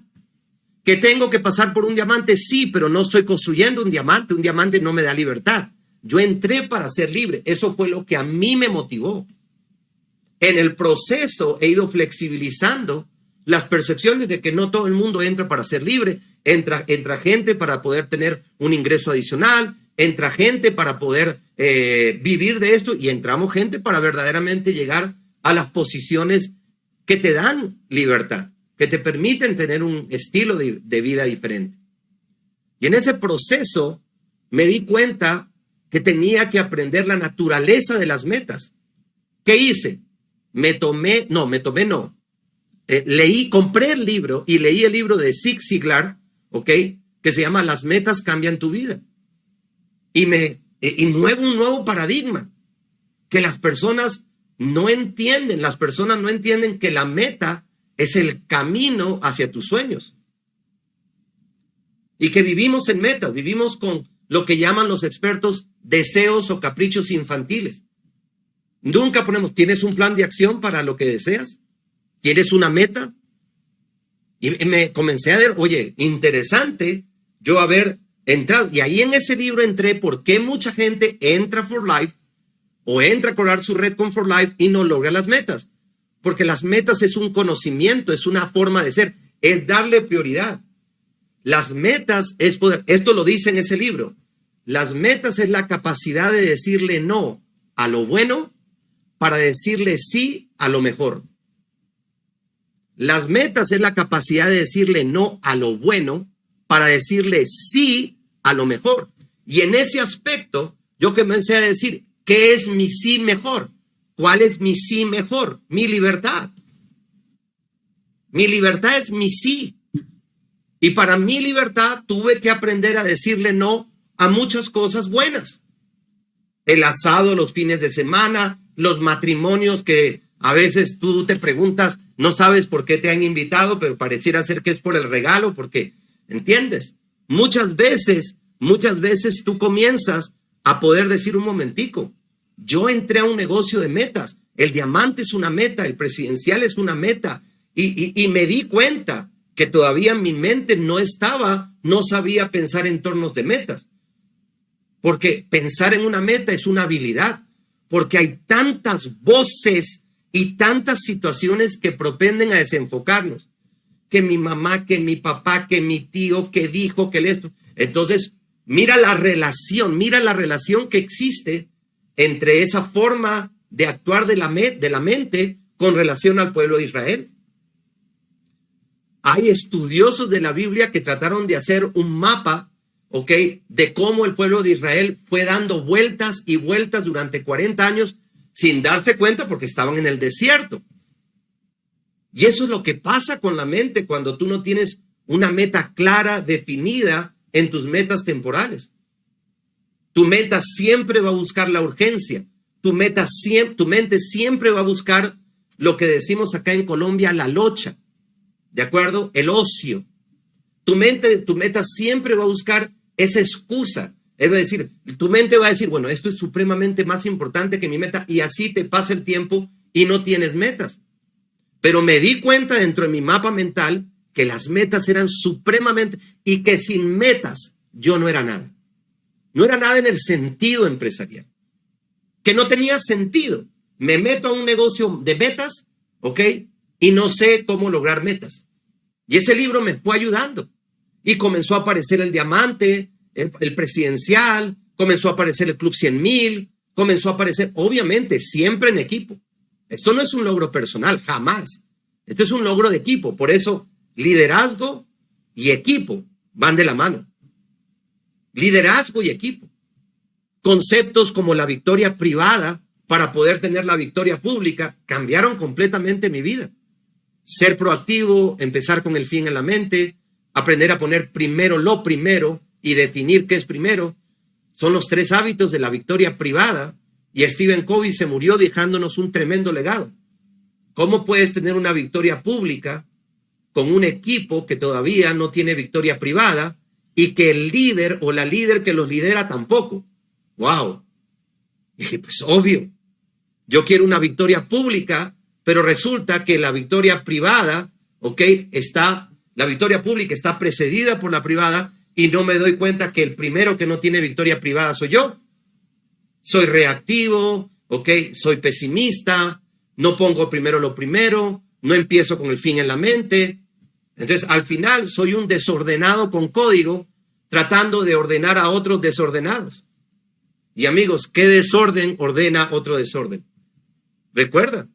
¿Que tengo que pasar por un diamante? Sí, pero no estoy construyendo un diamante. Un diamante no me da libertad. Yo entré para ser libre. Eso fue lo que a mí me motivó. En el proceso he ido flexibilizando las percepciones de que no todo el mundo entra para ser libre. Entra gente para poder tener un ingreso adicional. Entra gente para poder vivir de esto. Y entramos gente para verdaderamente llegar a las posiciones que te dan libertad, que te permiten tener un estilo de vida diferente. Y en ese proceso me di cuenta que tenía que aprender la naturaleza de las metas. ¿Qué hice? Compré el libro y leí el libro de Zig Ziglar, que se llama Las metas cambian tu vida. Y un nuevo paradigma que las personas no entienden. Las personas no entienden que la meta es el camino hacia tus sueños. Y que vivimos en metas, vivimos con lo que llaman los expertos deseos o caprichos infantiles. Nunca ponemos, ¿tienes un plan de acción para lo que deseas? ¿Tienes una meta? Y me comencé a ver, oye, interesante yo haber entrado. Y ahí en ese libro entré por qué mucha gente entra For Life o entra a crear su red con For Life y no logra las metas. Porque las metas es un conocimiento, es una forma de ser, es darle prioridad. Las metas es poder, esto lo dice en ese libro, las metas es la capacidad de decirle no a lo bueno para decirle sí a lo mejor. Las metas es la capacidad de decirle no a lo bueno para decirle sí a lo mejor. Y en ese aspecto, yo comencé a decir, ¿qué es mi sí mejor? ¿Cuál es mi sí mejor? Mi libertad. Mi libertad es mi sí. Y para mi libertad tuve que aprender a decirle no a muchas cosas buenas. El asado los fines de semana, los matrimonios que a veces tú te preguntas, no sabes por qué te han invitado, pero pareciera ser que es por el regalo, porque, ¿entiendes? Muchas veces tú comienzas a poder decir un momentico, yo entré a un negocio de metas, el diamante es una meta, el presidencial es una meta, y me di cuenta que todavía mi mente no sabía pensar en tornos de metas, porque pensar en una meta es una habilidad, porque hay tantas voces y tantas situaciones que propenden a desenfocarnos, que mi mamá, que mi papá, que mi tío, que dijo, que esto. Entonces, mira la relación que existe entre esa forma de actuar de la mente con relación al pueblo de Israel. Hay estudiosos de la Biblia que trataron de hacer un mapa, de cómo el pueblo de Israel fue dando vueltas y vueltas durante 40 años sin darse cuenta porque estaban en el desierto. Y eso es lo que pasa con la mente cuando tú no tienes una meta clara, definida en tus metas temporales. Tu meta siempre va a buscar la urgencia. Tu mente siempre va a buscar lo que decimos acá en Colombia, la locha. ¿De acuerdo? El ocio. Tu meta siempre va a buscar esa excusa. Es decir, tu mente va a decir, bueno, esto es supremamente más importante que mi meta, y así te pasa el tiempo y no tienes metas. Pero me di cuenta dentro de mi mapa mental que las metas eran supremamente, y que sin metas yo no era nada. No era nada en el sentido empresarial. Que no tenía sentido. Me meto a un negocio de metas, ¿ok? Y no sé cómo lograr metas. Y ese libro me fue ayudando. Y comenzó a aparecer el diamante, el presidencial, comenzó a aparecer el Club 100,000, comenzó a aparecer, obviamente, siempre en equipo. Esto no es un logro personal, jamás. Esto es un logro de equipo. Por eso, liderazgo y equipo van de la mano. Liderazgo y equipo. Conceptos como la victoria privada para poder tener la victoria pública cambiaron completamente mi vida. Ser proactivo, empezar con el fin en la mente, aprender a poner primero lo primero y definir qué es primero, son los 3 hábitos de la victoria privada, y Stephen Covey se murió dejándonos un tremendo legado. ¿Cómo puedes tener una victoria pública con un equipo que todavía no tiene victoria privada y que el líder o la líder que los lidera tampoco? ¡Wow! Dije, pues obvio, yo quiero una victoria pública, pero resulta que la victoria privada, ¿ok? La victoria pública está precedida por la privada, y no me doy cuenta que el primero que no tiene victoria privada soy yo. Soy reactivo, ¿ok? Soy pesimista, no pongo primero lo primero, no empiezo con el fin en la mente. Entonces, al final, soy un desordenado con código tratando de ordenar a otros desordenados. Y amigos, ¿qué desorden ordena otro desorden? Recuerda,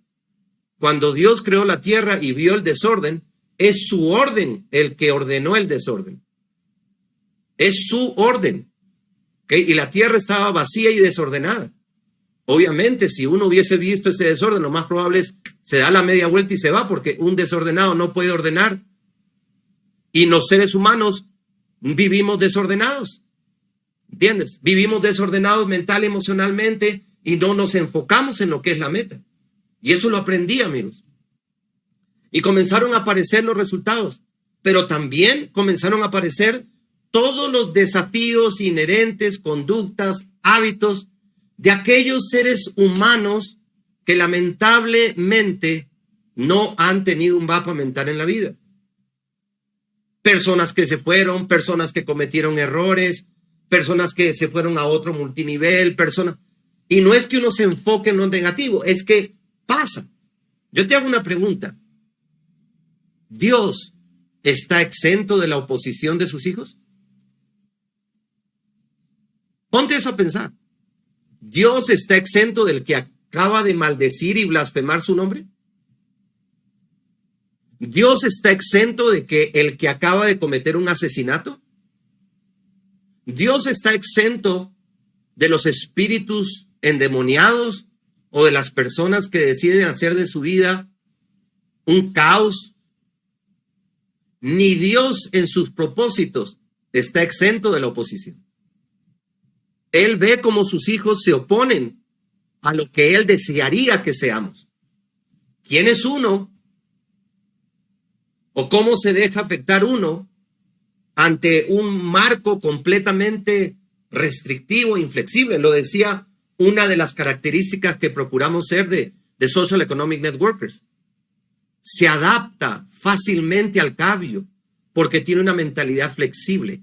cuando Dios creó la tierra y vio el desorden, es su orden el que ordenó el desorden. Es su orden. ¿Okay? Y la tierra estaba vacía y desordenada. Obviamente, si uno hubiese visto ese desorden, lo más probable es se da la media vuelta y se va, porque un desordenado no puede ordenar. Y los seres humanos vivimos desordenados. ¿Entiendes? Vivimos desordenados mental, emocionalmente, y no nos enfocamos en lo que es la meta. Y eso lo aprendí, amigos. Y comenzaron a aparecer los resultados, pero también comenzaron a aparecer todos los desafíos inherentes, conductas, hábitos de aquellos seres humanos que lamentablemente no han tenido un mapa mental en la vida. Personas que se fueron, personas que cometieron errores, personas que se fueron a otro multinivel, personas. Y no es que uno se enfoque en lo negativo, es que pasa. Yo te hago una pregunta. ¿Dios está exento de la oposición de sus hijos? Ponte eso a pensar. ¿Dios está exento del que acaba de maldecir y blasfemar su nombre? ¿Dios está exento de que el que acaba de cometer un asesinato? ¿Dios está exento de los espíritus endemoniados o de las personas que deciden hacer de su vida un caos? Ni Dios en sus propósitos está exento de la oposición. Él ve cómo sus hijos se oponen a lo que Él desearía que seamos. ¿Quién es uno? ¿O cómo se deja afectar uno ante un marco completamente restrictivo, inflexible? Lo decía una de las características que procuramos ser de Social Economic Networkers. Se adapta fácilmente al cambio porque tiene una mentalidad flexible.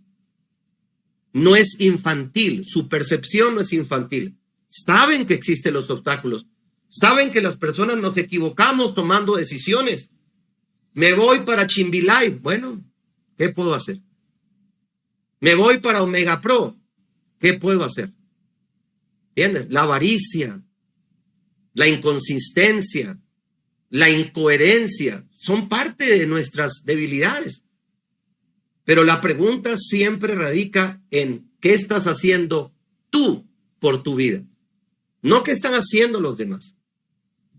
No es infantil, su percepción no es infantil. Saben que existen los obstáculos, saben que las personas nos equivocamos tomando decisiones. Me voy para Chimbilay, bueno, ¿qué puedo hacer? Me voy para Omega Pro, ¿qué puedo hacer? ¿Entiendes? La avaricia, la inconsistencia, la incoherencia son parte de nuestras debilidades. Pero la pregunta siempre radica en qué estás haciendo tú por tu vida, no qué están haciendo los demás.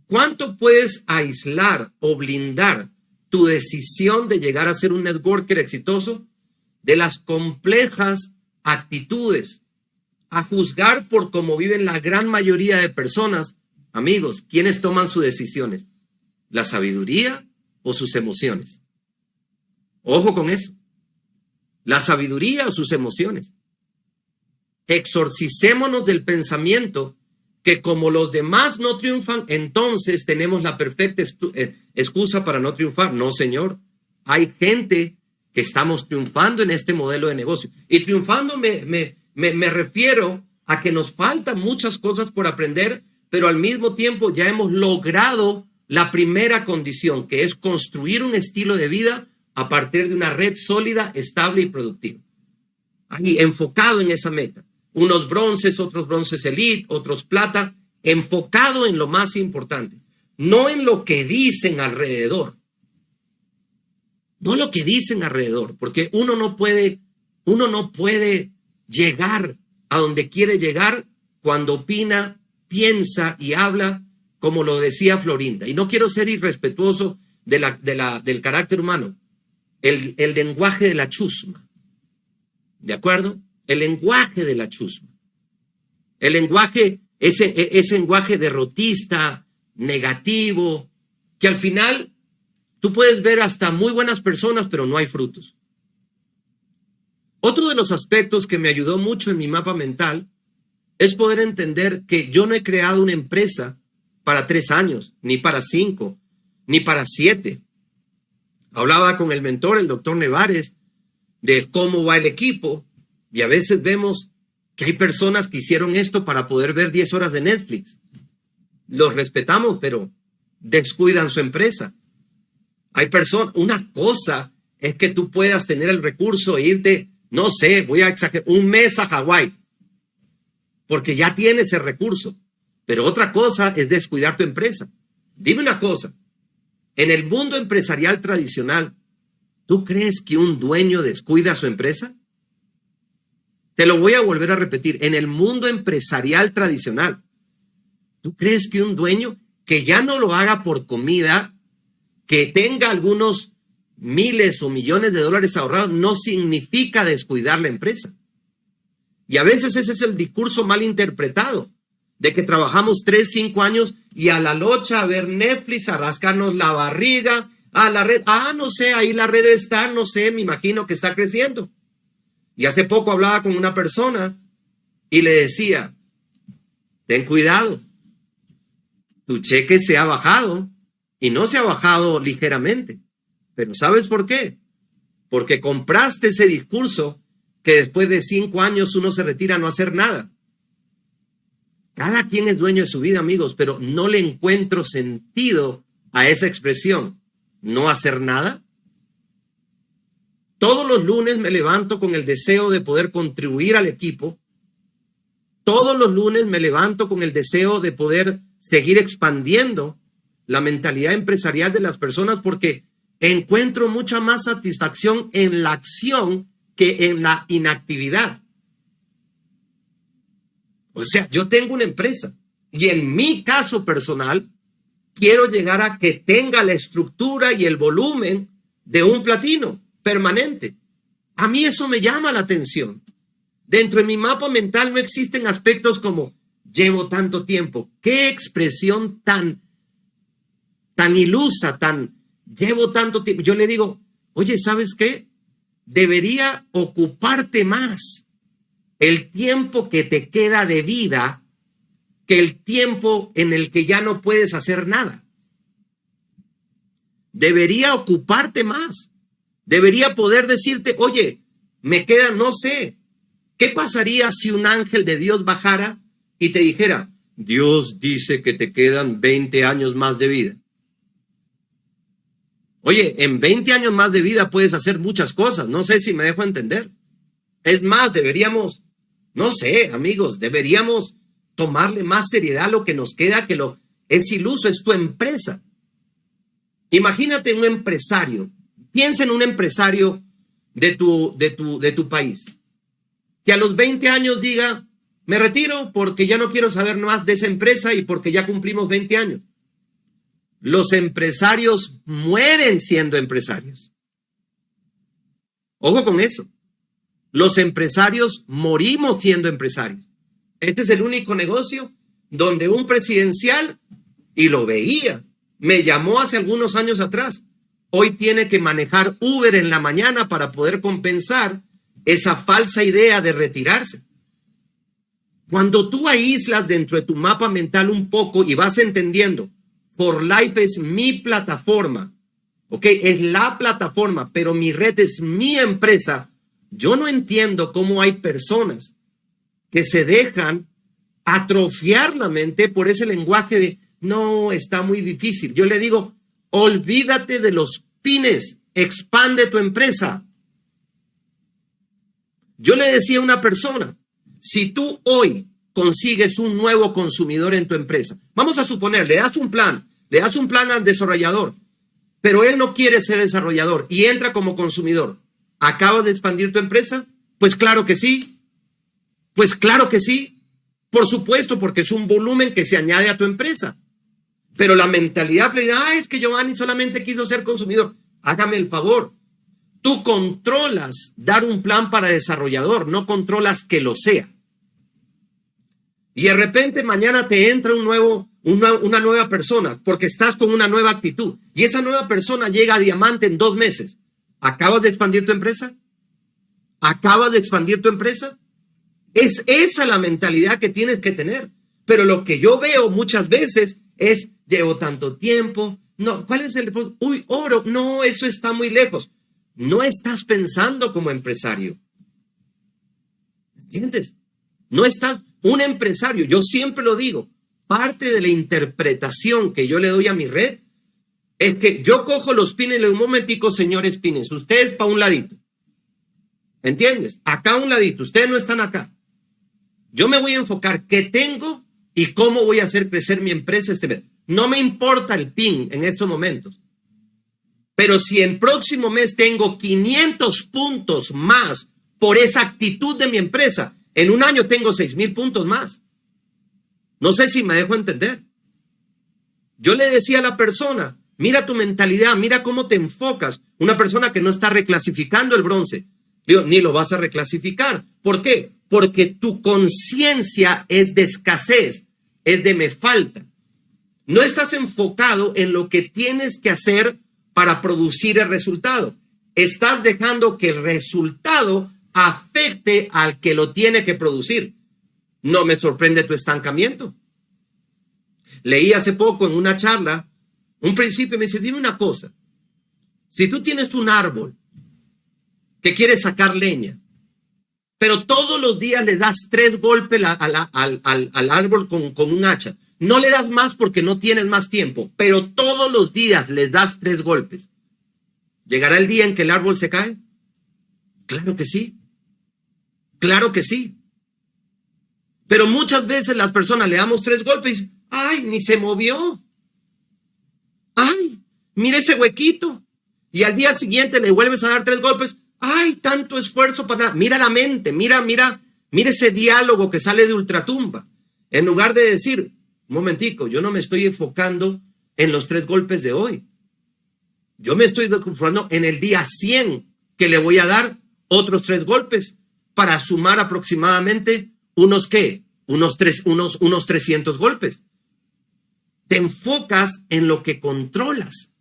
¿Cuánto puedes aislar o blindar tu decisión de llegar a ser un networker exitoso? De las complejas actitudes, a juzgar por cómo viven la gran mayoría de personas. Amigos, ¿quiénes toman sus decisiones? ¿La sabiduría o sus emociones? Ojo con eso. ¿La sabiduría o sus emociones? Exorcicémonos del pensamiento que como los demás no triunfan, entonces tenemos la perfecta excusa para no triunfar. No, señor. Hay gente que estamos triunfando en este modelo de negocio. Y triunfando me refiero a que nos faltan muchas cosas por aprender, pero al mismo tiempo ya hemos logrado la primera condición, que es construir un estilo de vida a partir de una red sólida, estable y productiva. Ahí, enfocado en esa meta. Unos bronces, otros bronces elite, otros plata, enfocado en lo más importante, no en lo que dicen alrededor. No lo que dicen alrededor, porque uno no puede llegar a donde quiere llegar cuando opina, piensa y habla como lo decía Florinda. Y no quiero ser irrespetuoso del carácter humano. El lenguaje de la chusma. ¿De acuerdo? El lenguaje de la chusma. El lenguaje, ese lenguaje derrotista, negativo, que al final tú puedes ver hasta muy buenas personas, pero no hay frutos. Otro de los aspectos que me ayudó mucho en mi mapa mental es poder entender que yo no he creado una empresa para 3 años, ni para 5, ni para 7. Hablaba con el mentor, el doctor Nevares, de cómo va el equipo, y a veces vemos que hay personas que hicieron esto para poder ver 10 horas de Netflix. Los respetamos, pero descuidan su empresa. Hay personas, una cosa es que tú puedas tener el recurso e irte, no sé, voy a exagerar, 1 mes a Hawái, porque ya tienes el recurso. Pero otra cosa es descuidar tu empresa. Dime una cosa, en el mundo empresarial tradicional, ¿tú crees que un dueño descuida su empresa? Te lo voy a volver a repetir. En el mundo empresarial tradicional, ¿tú crees que un dueño que ya no lo haga por comida, que tenga algunos miles o millones de dólares ahorrados, no significa descuidar la empresa? Y a veces ese es el discurso mal interpretado, de que trabajamos 3, 5 años y a la locha a ver Netflix, a rascarnos la barriga, a la red, no sé, ahí la red está, no sé, me imagino que está creciendo. Y hace poco hablaba con una persona y le decía, ten cuidado, tu cheque se ha bajado y no se ha bajado ligeramente. Pero ¿sabes por qué? Porque compraste ese discurso que después de 5 años uno se retira a no hacer nada. Cada quien es dueño de su vida, amigos, pero no le encuentro sentido a esa expresión, no hacer nada. Todos los lunes me levanto con el deseo de poder contribuir al equipo. Todos los lunes me levanto con el deseo de poder seguir expandiendo la mentalidad empresarial de las personas, porque encuentro mucha más satisfacción en la acción que en la inactividad. O sea, yo tengo una empresa y en mi caso personal quiero llegar a que tenga la estructura y el volumen de un platino permanente. A mí eso me llama la atención. Dentro de mi mapa mental no existen aspectos como llevo tanto tiempo. Qué expresión tan ilusa, llevo tanto tiempo. Yo le digo, oye, ¿sabes qué? Debería ocuparte más el tiempo que te queda de vida que el tiempo en el que ya no puedes hacer nada. Debería ocuparte más. Debería poder decirte, oye, me queda, no sé, ¿qué pasaría si un ángel de Dios bajara y te dijera, Dios dice que te quedan 20 años más de vida? Oye, en 20 años más de vida puedes hacer muchas cosas. No sé si me dejo entender. Es más, deberíamos, no sé, amigos, deberíamos tomarle más seriedad a lo que nos queda, es iluso, es tu empresa. Imagínate un empresario. Piensa en un empresario de tu país, que a los 20 años diga, me retiro porque ya no quiero saber más de esa empresa y porque ya cumplimos 20 años. Los empresarios mueren siendo empresarios. Ojo con eso. Los empresarios morimos siendo empresarios. Este es el único negocio donde un presidencial, y lo veía, me llamó hace algunos años atrás. Hoy tiene que manejar Uber en la mañana para poder compensar esa falsa idea de retirarse. Cuando tú aíslas dentro de tu mapa mental un poco y vas entendiendo, For Life es mi plataforma, ¿ok? Es la plataforma, pero mi red es mi empresa. Yo no entiendo cómo hay personas que se dejan atrofiar la mente por ese lenguaje de, no, está muy difícil. Yo le digo, olvídate de los pines, expande tu empresa. Yo le decía a una persona, si tú hoy consigues un nuevo consumidor en tu empresa, vamos a suponer, le das un plan al desarrollador, pero él no quiere ser desarrollador y entra como consumidor, ¿acabas de expandir tu empresa? Pues claro que sí. Pues claro que sí. Por supuesto, porque es un volumen que se añade a tu empresa. Pero la mentalidad, es que Giovanni solamente quiso ser consumidor. Hágame el favor. Tú controlas dar un plan para desarrollador, no controlas que lo sea. Y de repente mañana te entra una nueva persona porque estás con una nueva actitud. Y esa nueva persona llega a diamante en 2 meses. ¿Acabas de expandir tu empresa? ¿Acabas de expandir tu empresa? Es esa la mentalidad que tienes que tener. Pero lo que yo veo muchas veces es, llevo tanto tiempo. No, ¿cuál es el? Uy, oro. No, eso está muy lejos. No estás pensando como empresario. ¿Entiendes? No estás, un empresario, yo siempre lo digo, parte de la interpretación que yo le doy a mi red es que yo cojo los pines y le digo, un momentico, señores pines, ustedes para un ladito. ¿Entiendes? Acá a un ladito, ustedes no están acá. Yo me voy a enfocar qué tengo y cómo voy a hacer crecer mi empresa este mes. No me importa el pin en estos momentos. Pero si el próximo mes tengo 500 puntos más por esa actitud de mi empresa, en un año tengo 6,000 puntos más. No sé si me dejo entender. Yo le decía a la persona, mira tu mentalidad, mira cómo te enfocas. Una persona que no está reclasificando el bronce. Digo, ni lo vas a reclasificar. ¿Por qué? Porque tu conciencia es de escasez, es de me falta. No estás enfocado en lo que tienes que hacer para producir el resultado. Estás dejando que el resultado afecte al que lo tiene que producir. No me sorprende tu estancamiento. Leí hace poco en una charla un principio y me dice, dime una cosa. Si tú tienes un árbol que quiere sacar leña, pero todos los días le das 3 golpes al árbol con un hacha, no le das más porque no tienes más tiempo, pero todos los días les das 3 golpes. ¿Llegará el día en que el árbol se cae? Claro que sí. Claro que sí. Pero muchas veces las personas le damos 3 golpes y dicen, ay, ni se movió. Ay, mira ese huequito. Y al día siguiente le vuelves a dar 3 golpes. Ay, tanto esfuerzo para nada. Mira la mente, mira ese diálogo que sale de ultratumba. En lugar de decir, un momentico, yo no me estoy enfocando en los 3 golpes de hoy. Yo me estoy enfocando en el día 100 que le voy a dar otros 3 golpes para sumar aproximadamente unos 300 golpes. Te enfocas en lo que controlas.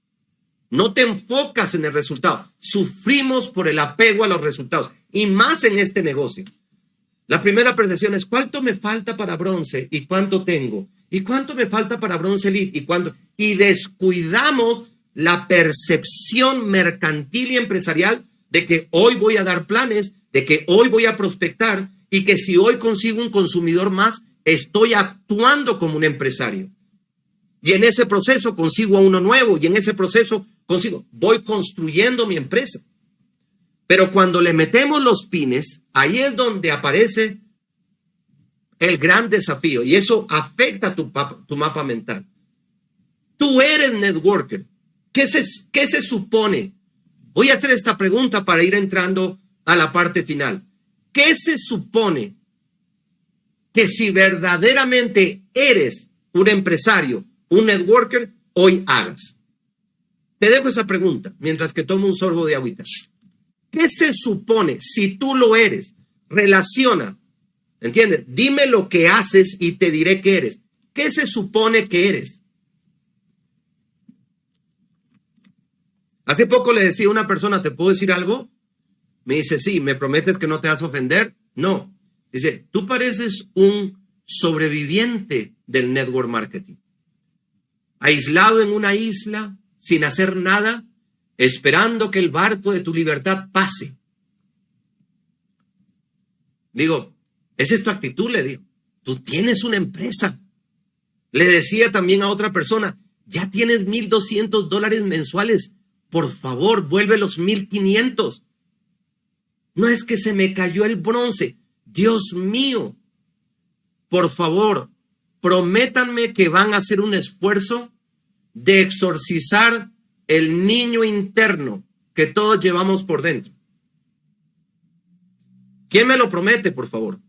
No te enfocas en el resultado. Sufrimos por el apego a los resultados y más en este negocio. La primera percepción es ¿cuánto me falta para bronce y cuánto tengo? ¿Y cuánto me falta para bronce elite? ¿Y cuánto? Y descuidamos la percepción mercantil y empresarial de que hoy voy a dar planes, de que hoy voy a prospectar y que si hoy consigo un consumidor más, estoy actuando como un empresario. Y en ese proceso consigo a uno nuevo y en ese proceso voy construyendo mi empresa. Pero cuando le metemos los pines, ahí es donde aparece el gran desafío y eso afecta tu mapa mental. Tú eres networker. ¿Qué se supone? Voy a hacer esta pregunta para ir entrando a la parte final. ¿Qué se supone que si verdaderamente eres un empresario, un networker, hoy hagas. Te dejo esa pregunta mientras que tomo un sorbo de agüita. ¿Qué se supone si tú lo eres? Relaciona, ¿entiendes? Dime lo que haces y te diré qué eres. ¿Qué se supone que eres? Hace poco le decía a una persona, ¿te puedo decir algo? Me dice, sí, ¿me prometes que no te vas a ofender? No. Dice, tú pareces un sobreviviente del network marketing. Aislado en una isla, sin hacer nada, esperando que el barco de tu libertad pase. Digo, esa es tu actitud, le digo. Tú tienes una empresa. Le decía también a otra persona, ya tienes $1,200 mensuales. Por favor, vuelve los 1,500. No es que se me cayó el bronce. Dios mío. Por favor, prométanme que van a hacer un esfuerzo de exorcizar el niño interno que todos llevamos por dentro. ¿Quién me lo promete, por favor?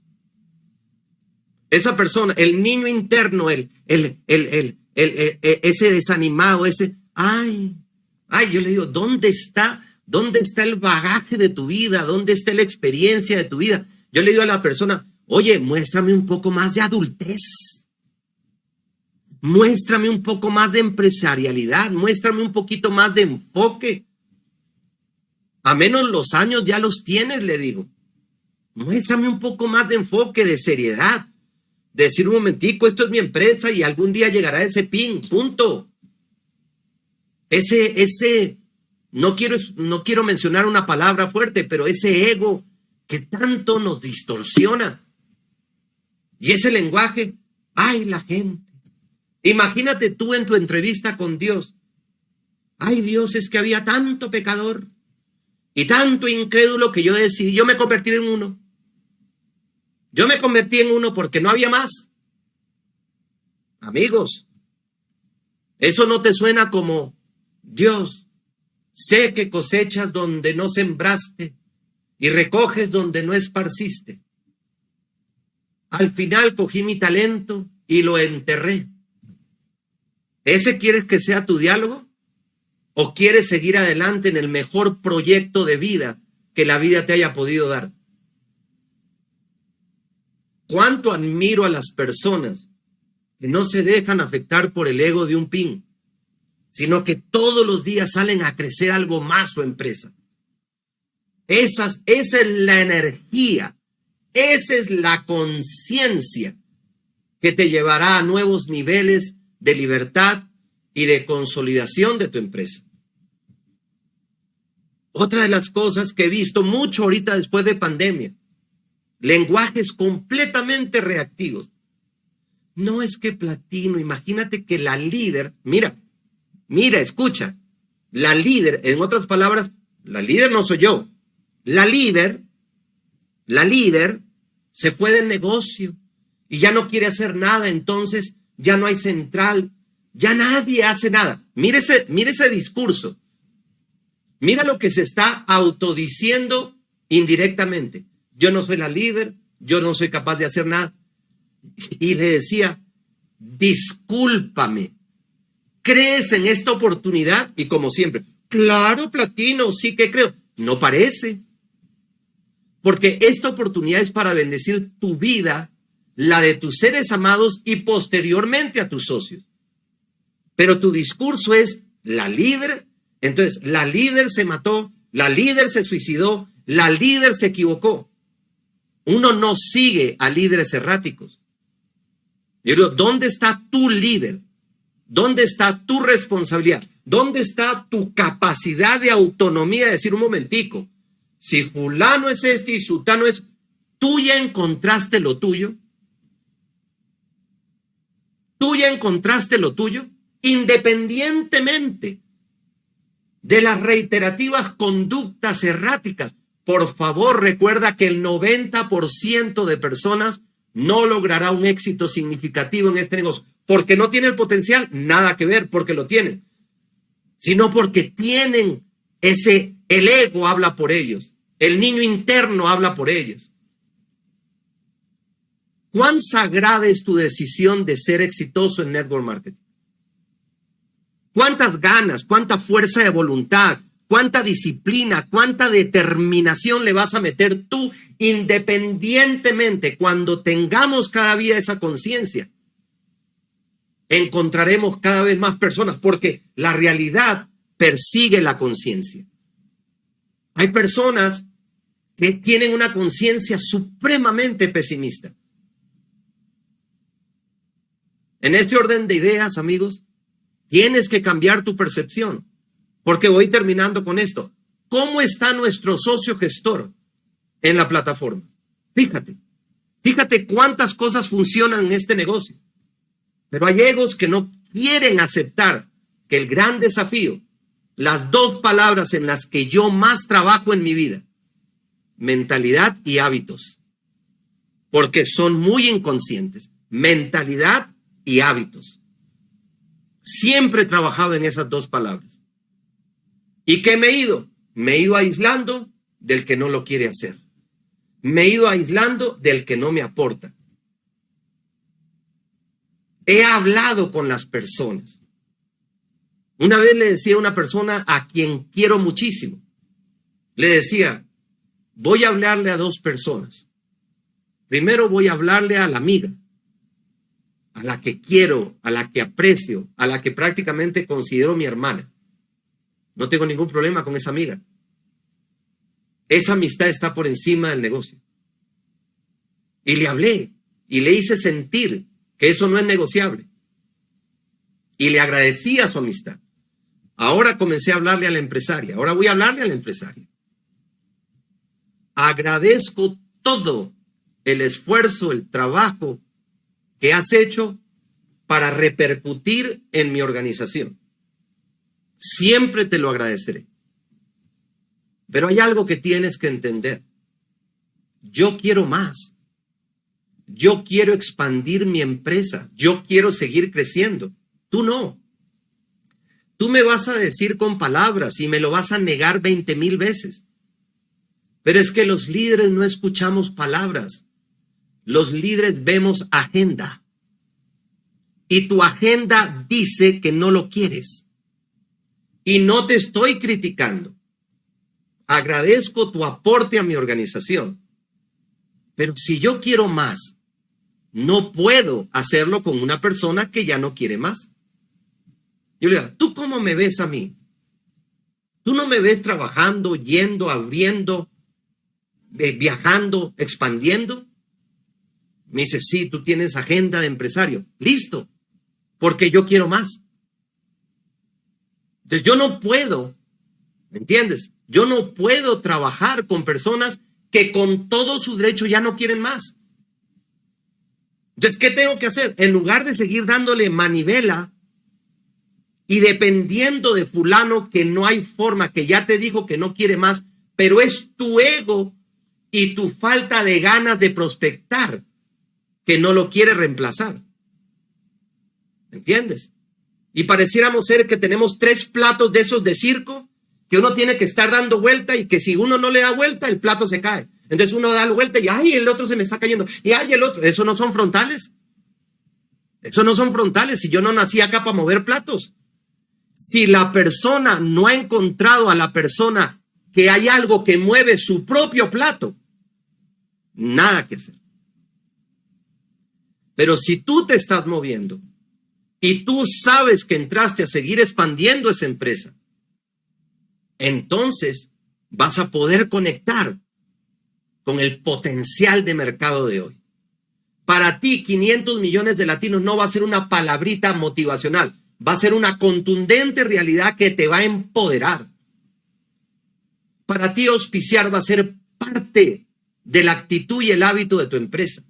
Esa persona, el niño interno, ese desanimado, yo le digo, ¿dónde está el bagaje de tu vida? ¿Dónde está la experiencia de tu vida? Yo le digo a la persona, oye, muéstrame un poco más de adultez. Muéstrame un poco más de empresarialidad. Muéstrame un poquito más de enfoque. A menos los años ya los tienes, le digo. Muéstrame un poco más de enfoque, de seriedad. Decir un momentico, esto es mi empresa y algún día llegará ese PIN, punto. No quiero mencionar una palabra fuerte, pero ese ego que tanto nos distorsiona. Y ese lenguaje, ay, la gente. Imagínate tú en tu entrevista con Dios. Ay, Dios, es que había tanto pecador y tanto incrédulo que yo decidí, yo me convertí en uno. Yo me convertí en uno porque no había más. Amigos, eso no te suena como, Dios, sé que cosechas donde no sembraste y recoges donde no esparciste. Al final cogí mi talento y lo enterré. ¿Ese quieres que sea tu diálogo? ¿O quieres seguir adelante en el mejor proyecto de vida que la vida te haya podido dar? ¿Cuánto admiro a las personas que no se dejan afectar por el ego de un PIN, sino que todos los días salen a crecer algo más su empresa? Esa es la energía, esa es la conciencia que te llevará a nuevos niveles de libertad y de consolidación de tu empresa. Otra de las cosas que he visto mucho ahorita después de pandemia, lenguajes completamente reactivos. No es que Platino, imagínate que la líder, mira, escucha, la líder, en otras palabras, la líder no soy yo, la líder se fue del negocio y ya no quiere hacer nada, entonces ya no hay central, ya nadie hace nada. Mire ese discurso, mira lo que se está autodiciendo indirectamente. Yo no soy la líder, yo no soy capaz de hacer nada. Y le decía, discúlpame, ¿crees en esta oportunidad? Y como siempre, claro, Platino, sí que creo. No parece. Porque esta oportunidad es para bendecir tu vida, la de tus seres amados y posteriormente a tus socios. Pero tu discurso es la líder. Entonces, la líder se mató, la líder se suicidó, la líder se equivocó. Uno no sigue a líderes erráticos. Yo digo, ¿dónde está tu líder? ¿Dónde está tu responsabilidad? ¿Dónde está tu capacidad de autonomía de decir un momentico? Si fulano es este y sutano es, ¿tú ya encontraste lo tuyo? ¿Tú ya encontraste lo tuyo? Independientemente de las reiterativas conductas erráticas. Por favor, recuerda que el 90% de personas no logrará un éxito significativo en este negocio. Porque no tiene el potencial, nada que ver, porque lo tienen. Sino porque tienen el ego habla por ellos. El niño interno habla por ellos. ¿Cuán sagrada es tu decisión de ser exitoso en network marketing? ¿Cuántas ganas, cuánta fuerza de voluntad, cuánta disciplina, cuánta determinación le vas a meter tú independientemente? Cuando tengamos cada día esa conciencia, encontraremos cada vez más personas, porque la realidad persigue la conciencia. Hay personas que tienen una conciencia supremamente pesimista. En este orden de ideas, amigos, tienes que cambiar tu percepción, porque voy terminando con esto. ¿Cómo está nuestro socio gestor en la plataforma? Fíjate cuántas cosas funcionan en este negocio. Pero hay egos que no quieren aceptar que el gran desafío, las dos palabras en las que yo más trabajo en mi vida, mentalidad y hábitos, porque son muy inconscientes. Mentalidad y hábitos. Siempre he trabajado en esas dos palabras. ¿Y qué me he ido? Me he ido aislando del que no lo quiere hacer. Me he ido aislando del que no me aporta. He hablado con las personas. Una vez le decía a una persona a quien quiero muchísimo, le decía, voy a hablarle a dos personas. Primero voy a hablarle a la amiga, a la que quiero, a la que aprecio, a la que prácticamente considero mi hermana. No tengo ningún problema con esa amiga. Esa amistad está por encima del negocio. Y le hablé y le hice sentir que eso no es negociable. Y le agradecí a su amistad. Ahora comencé a hablarle a la empresaria. Ahora voy a hablarle a la empresaria. Agradezco todo el esfuerzo, el trabajo que has hecho para repercutir en mi organización. Siempre te lo agradeceré. Pero hay algo que tienes que entender. Yo quiero más. Yo quiero expandir mi empresa. Yo quiero seguir creciendo. Tú no. Tú me vas a decir con palabras y me lo vas a negar 20,000 veces. Pero es que los líderes no escuchamos palabras. Los líderes vemos agenda. Y tu agenda dice que no lo quieres. Y no te estoy criticando. Agradezco tu aporte a mi organización. Pero si yo quiero más, no puedo hacerlo con una persona que ya no quiere más. Yo le digo, ¿tú cómo me ves a mí? ¿Tú no me ves trabajando, yendo, abriendo, viajando, expandiendo? Me dice, sí, tú tienes agenda de empresario. Listo, porque yo quiero más. Entonces yo no puedo, ¿me entiendes? Yo no puedo trabajar con personas que con todo su derecho ya no quieren más. Entonces, ¿qué tengo que hacer? En lugar de seguir dándole manivela y dependiendo de fulano que no hay forma, que ya te dijo que no quiere más, pero es tu ego y tu falta de ganas de prospectar que no lo quiere reemplazar. ¿Entiendes? Y pareciéramos ser que tenemos 3 platos de esos de circo que uno tiene que estar dando vuelta y que si uno no le da vuelta, el plato se cae. Entonces uno da la vuelta y ¡ay! El otro se me está cayendo. Y ¡ay! El otro. Eso no son frontales. Eso no son frontales. Si yo no nací acá para mover platos. Si la persona no ha encontrado a la persona que hay algo que mueve su propio plato, nada que hacer. Pero si tú te estás moviendo y tú sabes que entraste a seguir expandiendo esa empresa, entonces vas a poder conectar con el potencial de mercado de hoy. Para ti, 500 millones de latinos no va a ser una palabrita motivacional, va a ser una contundente realidad que te va a empoderar. Para ti, auspiciar va a ser parte de la actitud y el hábito de tu empresa.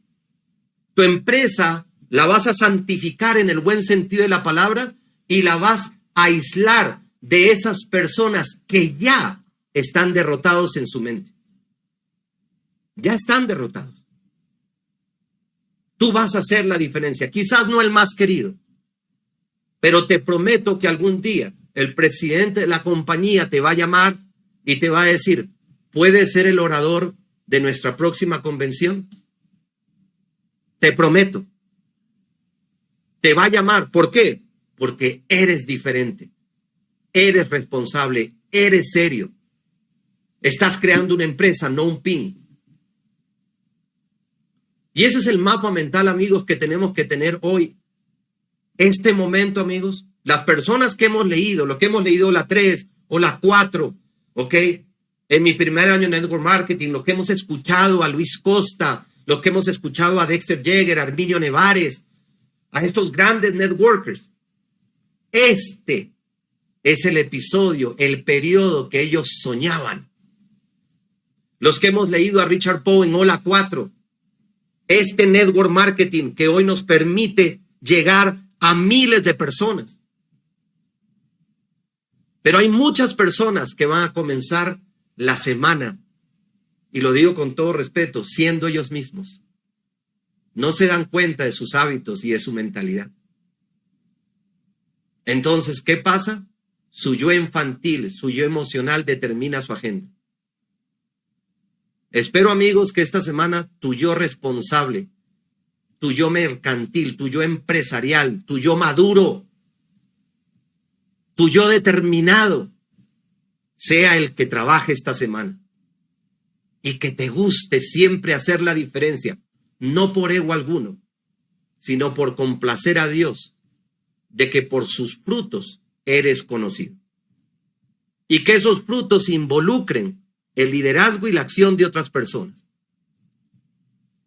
Tu empresa la vas a santificar en el buen sentido de la palabra y la vas a aislar de esas personas que ya están derrotados en su mente. Ya están derrotados. Tú vas a hacer la diferencia. Quizás no el más querido, pero te prometo que algún día el presidente de la compañía te va a llamar y te va a decir, ¿puedes ser el orador de nuestra próxima convención? Te prometo. Te va a llamar. ¿Por qué? Porque eres diferente. eres responsable, eres serio. Estás creando una empresa, no un pin. Y ese es el mapa mental, amigos, que tenemos que tener hoy. Este momento, amigos, las personas que hemos leído, lo que hemos leído la 3 o la 4, ¿ok? En mi primer año en Network Marketing, lo que hemos escuchado a Luis Costa, lo que hemos escuchado a Dexter Yeager, a Arminio Nevares, a estos grandes networkers. Este es el episodio, el periodo que ellos soñaban. Los que hemos leído a Richard Poe en Hola 4, este network marketing que hoy nos permite llegar a miles de personas. Pero hay muchas personas que van a comenzar la semana, y lo digo con todo respeto, siendo ellos mismos. No se dan cuenta de sus hábitos y de su mentalidad. Entonces, ¿qué pasa? Su yo infantil, su yo emocional determina su agenda. Espero, amigos, que esta semana tu yo responsable, tu yo mercantil, tu yo empresarial, tu yo maduro, tu yo determinado, sea el que trabaje esta semana. Y que te guste siempre hacer la diferencia, no por ego alguno, sino por complacer a Dios, de que por sus frutos eres conocido. Y que esos frutos involucren el liderazgo y la acción de otras personas.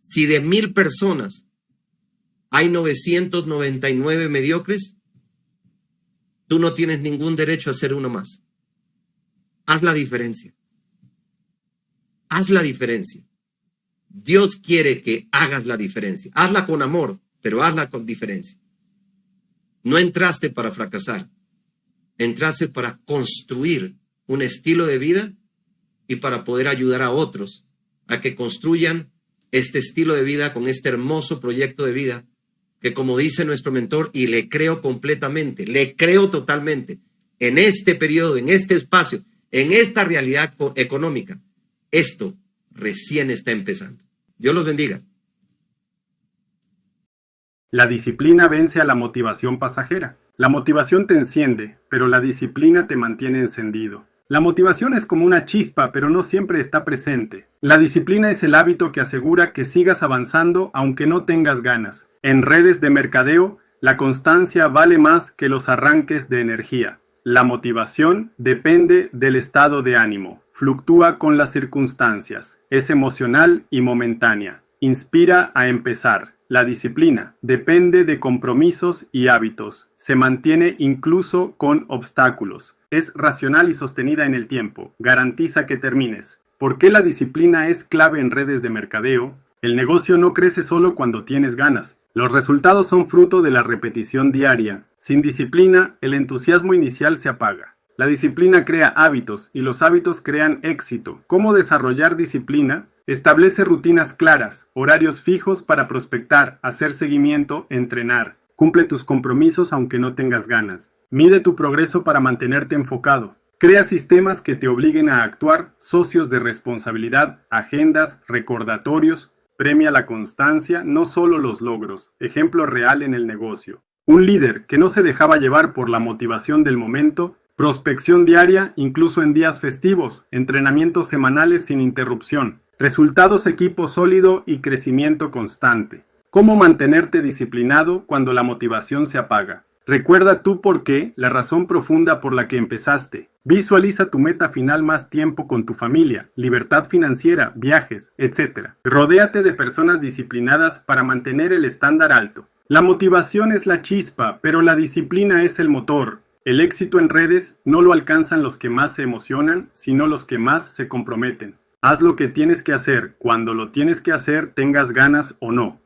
Si de 1000 personas hay 999 mediocres, tú no tienes ningún derecho a ser uno más. Haz la diferencia. Haz la diferencia. Dios quiere que hagas la diferencia. Hazla con amor, pero hazla con diferencia. No entraste para fracasar. Entraste para construir un estilo de vida y para poder ayudar a otros a que construyan este estilo de vida con este hermoso proyecto de vida que, como dice nuestro mentor, y le creo completamente, le creo totalmente, en este periodo, en este espacio, en esta realidad económica, esto recién está empezando. Dios los bendiga. La disciplina vence a la motivación pasajera. La motivación te enciende, pero la disciplina te mantiene encendido. La motivación es como una chispa, pero no siempre está presente. La disciplina es el hábito que asegura que sigas avanzando aunque no tengas ganas. En redes de mercadeo, la constancia vale más que los arranques de energía. La motivación depende del estado de ánimo. Fluctúa con las circunstancias. Es emocional y momentánea. Inspira a empezar. La disciplina depende de compromisos y hábitos. Se mantiene incluso con obstáculos. Es racional y sostenida en el tiempo. Garantiza que termines. ¿Por qué la disciplina es clave en redes de mercadeo? El negocio no crece solo cuando tienes ganas. Los resultados son fruto de la repetición diaria. Sin disciplina, el entusiasmo inicial se apaga. La disciplina crea hábitos y los hábitos crean éxito. ¿Cómo desarrollar disciplina? Establece rutinas claras, horarios fijos para prospectar, hacer seguimiento, entrenar. Cumple tus compromisos aunque no tengas ganas. Mide tu progreso para mantenerte enfocado. Crea sistemas que te obliguen a actuar, socios de responsabilidad, agendas, recordatorios. Premia la constancia, no solo los logros. Ejemplo real en el negocio. Un líder que no se dejaba llevar por la motivación del momento. Prospección diaria, incluso en días festivos. Entrenamientos semanales sin interrupción. Resultados equipo sólido y crecimiento constante. ¿Cómo mantenerte disciplinado cuando la motivación se apaga? Recuerda tu por qué, la razón profunda por la que empezaste. Visualiza tu meta final: más tiempo con tu familia, libertad financiera, viajes, etc. Rodéate de personas disciplinadas para mantener el estándar alto. La motivación es la chispa, pero la disciplina es el motor. El éxito en redes no lo alcanzan los que más se emocionan, sino los que más se comprometen. Haz lo que tienes que hacer, cuando lo tienes que hacer, tengas ganas o no.